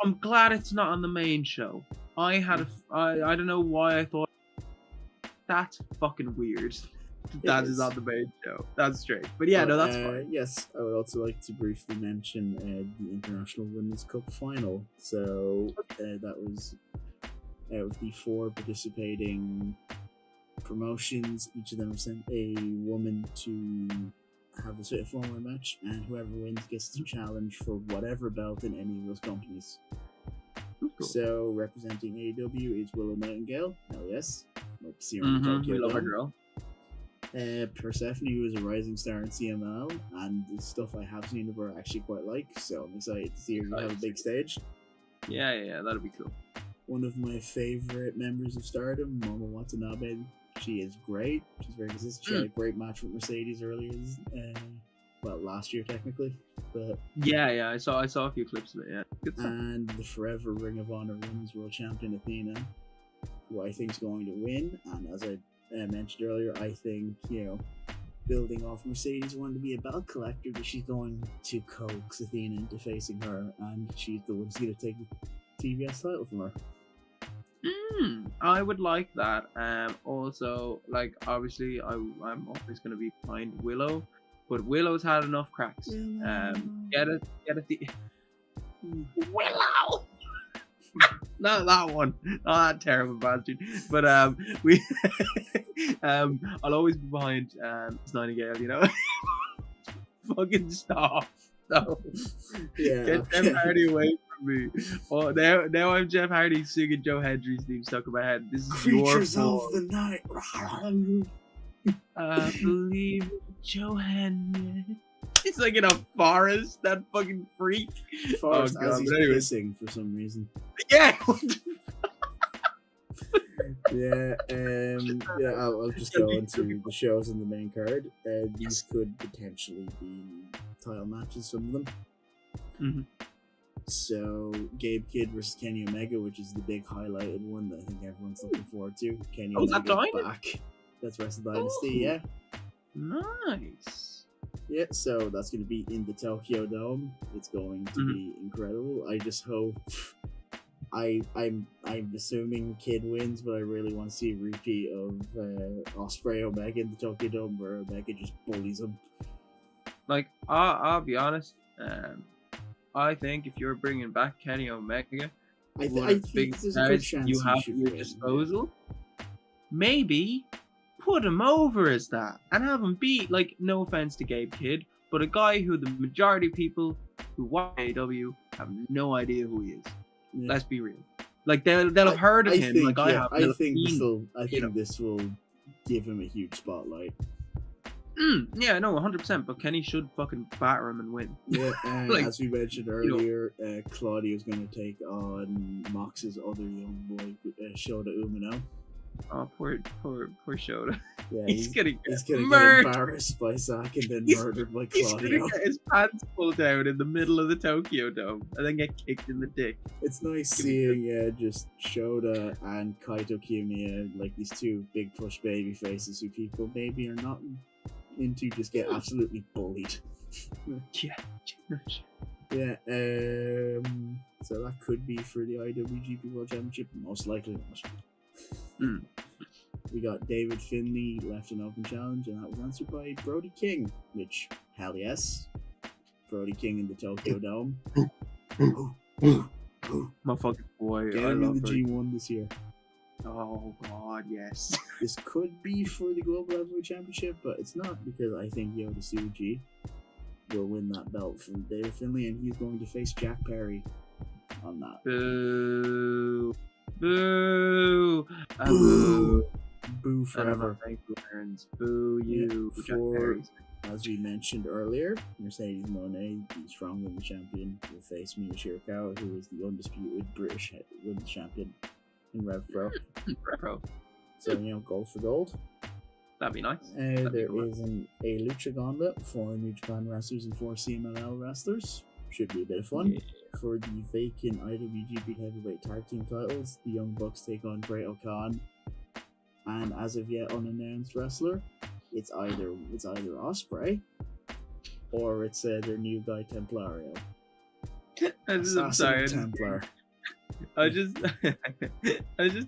I'm glad it's not on the main show. I don't know why I thought that's fucking weird. That is on the main show. That's straight. But yeah, no, that's fine. Yes, I would also like to briefly mention the International Women's Cup final. So that was out of the 4 participating promotions. Each of them have sent a woman to have a sort of four-way match, and whoever wins gets to challenge for whatever belt in any of those companies. Cool. So, representing AEW is Willow Nightingale. Hell yes. Like to see her in the Tokyo We love her, Dome. girl. Persephone, who is a rising star in CML, and the stuff I have seen of her I actually quite like, so I'm excited to see her have a big stage. Yeah, that'd be cool. One of my favorite members of Stardom, Momo Watanabe. She is great. She's very consistent. She had a great match with Mercedes earlier, last year technically. But Yeah, I saw a few clips of it. Yeah, good stuff. and the forever Ring of Honor Women's World Champion Athena, who I think is going to win. And as I mentioned earlier, I think building off Mercedes wanted to be a belt collector, but she's going to coax Athena into facing her, and she's the one who's going to take the TBS title from her. I would like that. Also, like, obviously, I'm always going to be behind Willow, but Willow's had enough cracks. Get it, Willow. Not that one, not that terrible bastard. But I'll always be behind Nightingale. Fucking stop. No. Yeah, Get Jeff Hardy away from me. Oh, now I'm Jeff Hardy singing Joe Hendry's theme stuck in my head. This is Creatures your of fault. the night. I believe in Joe Henry. It's like in a forest, that fucking freak. Forrest Oh, God, as he's but anyway. pissing for some reason. Yeah. I'll just go into the shows in the main card. These could potentially be title matches, some of them. Mhm. So, Gabe Kidd versus Kenny Omega, which is the big highlighted one that I think everyone's looking forward to. Kenny Oh, is that Omega's Dynamite? back. That's Wrestle Dynasty, yeah. Nice. Yeah, so that's going to be in the Tokyo Dome. It's going to be incredible. I just hope. I'm assuming Kid wins, but I really want to see a repeat of Ospreay Omega in the Tokyo Dome, where Omega just bullies him. Like, I'll be honest. I think if you're bringing back Kenny Omega, I what think big there's a good stars chance you he have should at your win. disposal, maybe put him over as that and have him beat, like, no offense to Gabe Kidd, but a guy who the majority of people who watch AEW have no idea who he is. Yeah. Let's be real. Like, they'll have heard of him, like I have. I think seen this will give him a huge spotlight. Yeah, no, 100%. But Kenny should fucking batter him and win. Yeah, and Like, as we mentioned earlier, Claudio's going to take on Mox's other young boy, Shota Umino. Oh, poor Shota. Yeah, He's gonna get get murdered. embarrassed by Zack and then He's- murdered by He's gonna Claudio. get his pants pulled down in the middle of the Tokyo Dome and then get kicked in the dick. It's nice Give me seeing just Shota and Kaito Kiyomiya, like these two big push baby faces who people maybe are not into, just get absolutely bullied. Yeah. Yeah, so that could be for the IWGP World Championship, most likely not. We got David Finlay left an open challenge, and that was answered by Brody King, which, hell yes. Brody King in the Tokyo Dome. My fucking boy. Get I him in love the her. G1 this year. Oh god, yes. This could be for the Global Heavyweight Championship, but it's not, because I think Yoda Tsuji will win that belt from David Finlay, and he's going to face Jack Perry on that. Boo. Boo. Boo. Boo I don't forever. know, Burns. Boo you. Yeah, Jack for- Perry. As we mentioned earlier, Mercedes Moné, the strong women's champion, will face Mina Shirakawa, who is the undisputed British women's champion in Rev Pro. Pro. So, gold for gold. That'd be nice. That'd be There cool. is a Lucha Gauntlet for New Japan wrestlers and 4 CMLL wrestlers. Should be a bit of fun. Yeah. For the vacant IWGP Heavyweight Tag Team titles, the Young Bucks take on Great O'Khan, and as of yet unannounced wrestler, it's either Ospreay or it's their new guy Templario. I'm Assassin sorry. Templar. I just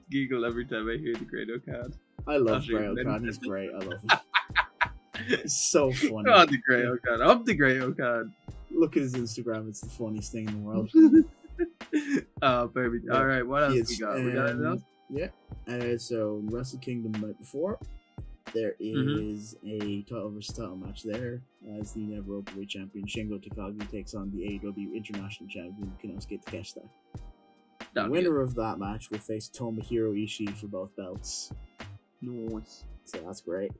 giggle every time I hear the Great O'Khan. I love Actually, Great then- O'Khan. He's great. I love him. He's so funny. Oh, the Great O'Khan. I'm the Great O'Khan. Look at his Instagram. It's the funniest thing in the world. Oh, baby. Yeah, All right, what else he we is, got? We got anything else? Yeah. So Wrestle Kingdom night before, There is a title versus title match there as the Never Openweight champion Shingo Takagi takes on the AEW International champion Konosuke Takeshita. The winner of that match will face Tomohiro Ishii for both belts. Nice. So that's great.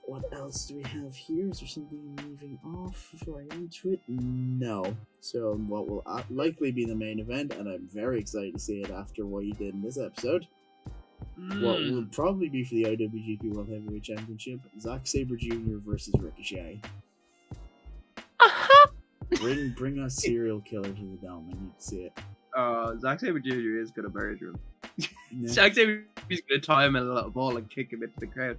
What else do we have here? Is there something moving off before I get into it? No. So what will likely be the main event, and I'm very excited to see it after what you did in this episode. What will probably be for the IWGP World Heavyweight Championship, Zack Sabre Jr. versus Ricochet. Bring a serial killer to the dome. I need to see it. Zack Sabre Jr. is gonna murder him. Yeah. Zack Sabre is gonna tie him in a little ball and kick him into the crowd.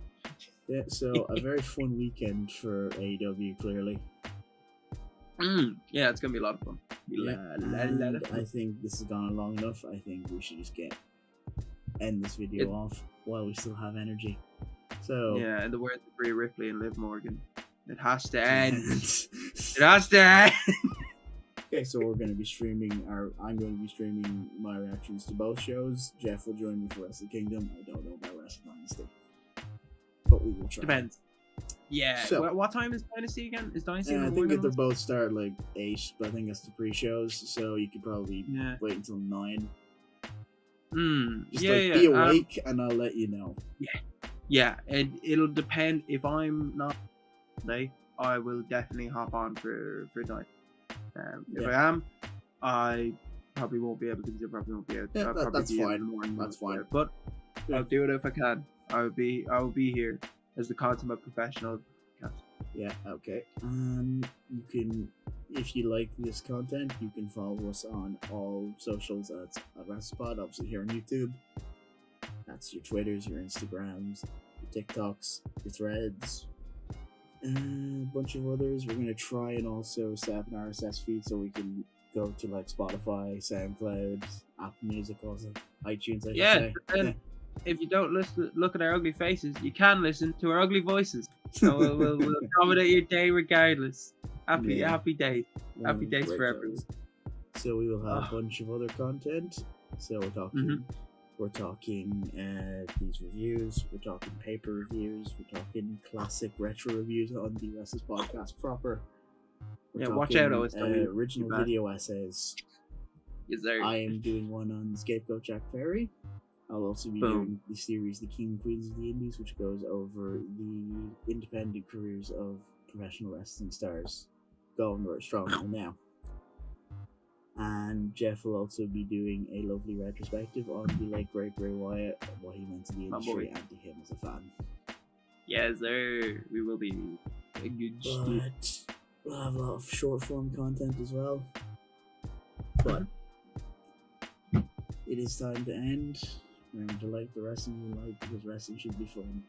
Yeah, so a very fun weekend for AEW, clearly. Yeah, it's gonna be a lot of fun. I think this has gone on long enough. I think we should just end this video off while we still have energy. So yeah, in the words of Rhea Ripley and Liv Morgan, it has to end. It has to end. Okay, so we're going to be streaming I'm going to be streaming my reactions to both shows. Jeff will join me for Wrestle Kingdom. I don't know about Wrestle Dynasty, but we will try. Depends. Yeah. So, what time is Dynasty again? Is Dynasty? I think that they both start like 8, but I think that's the pre-shows, so you could probably wait until 9. Just be awake, and I'll let you know. Yeah, and it'll depend. If I'm not today, I will definitely hop on for Dynasty. If I am, I probably won't be able to. I probably won't be able to. Yeah, that's fine. That's fine. But I'll do it if I can. I will be here as the consummate professional. Yeah. Okay. You can, if you like this content, you can follow us on all socials at WrestleSpot. Obviously here on YouTube. That's your Twitters, your Instagrams, your TikToks, your Threads. A bunch of others. We're going to try and also set up an RSS feed so we can go to like Spotify, SoundCloud, Apple Music, also iTunes. If you don't look at our ugly faces, you can listen to our ugly voices. So we'll accommodate your day regardless. Happy days. Happy days for everyone. So we will have a bunch of other content. So we're talking. We're talking these reviews, we're talking paper reviews, we're talking classic retro reviews on the Wrestless podcast proper. We're watch out, original video essays. Yes, sir. I am doing one on Scapegoat Jack Perry. I'll also be doing the series The King and Queens of the Indies, which goes over the independent careers of professional wrestling stars going where it's strong now. And Jeff will also be doing a lovely retrospective on the late great Bray Wyatt and what he meant to the industry and to him as a fan. Yes, sir. We will be a good But we'll have a lot of short form content as well. But it is time to end. Remember to like the wrestling you like, because wrestling should be fun.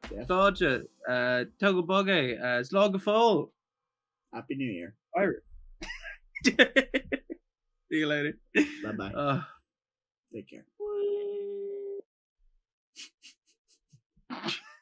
Jeff? Dodger, Togoboge, Slogafol. Happy New Year. Irish. See you later. Bye bye. Take care.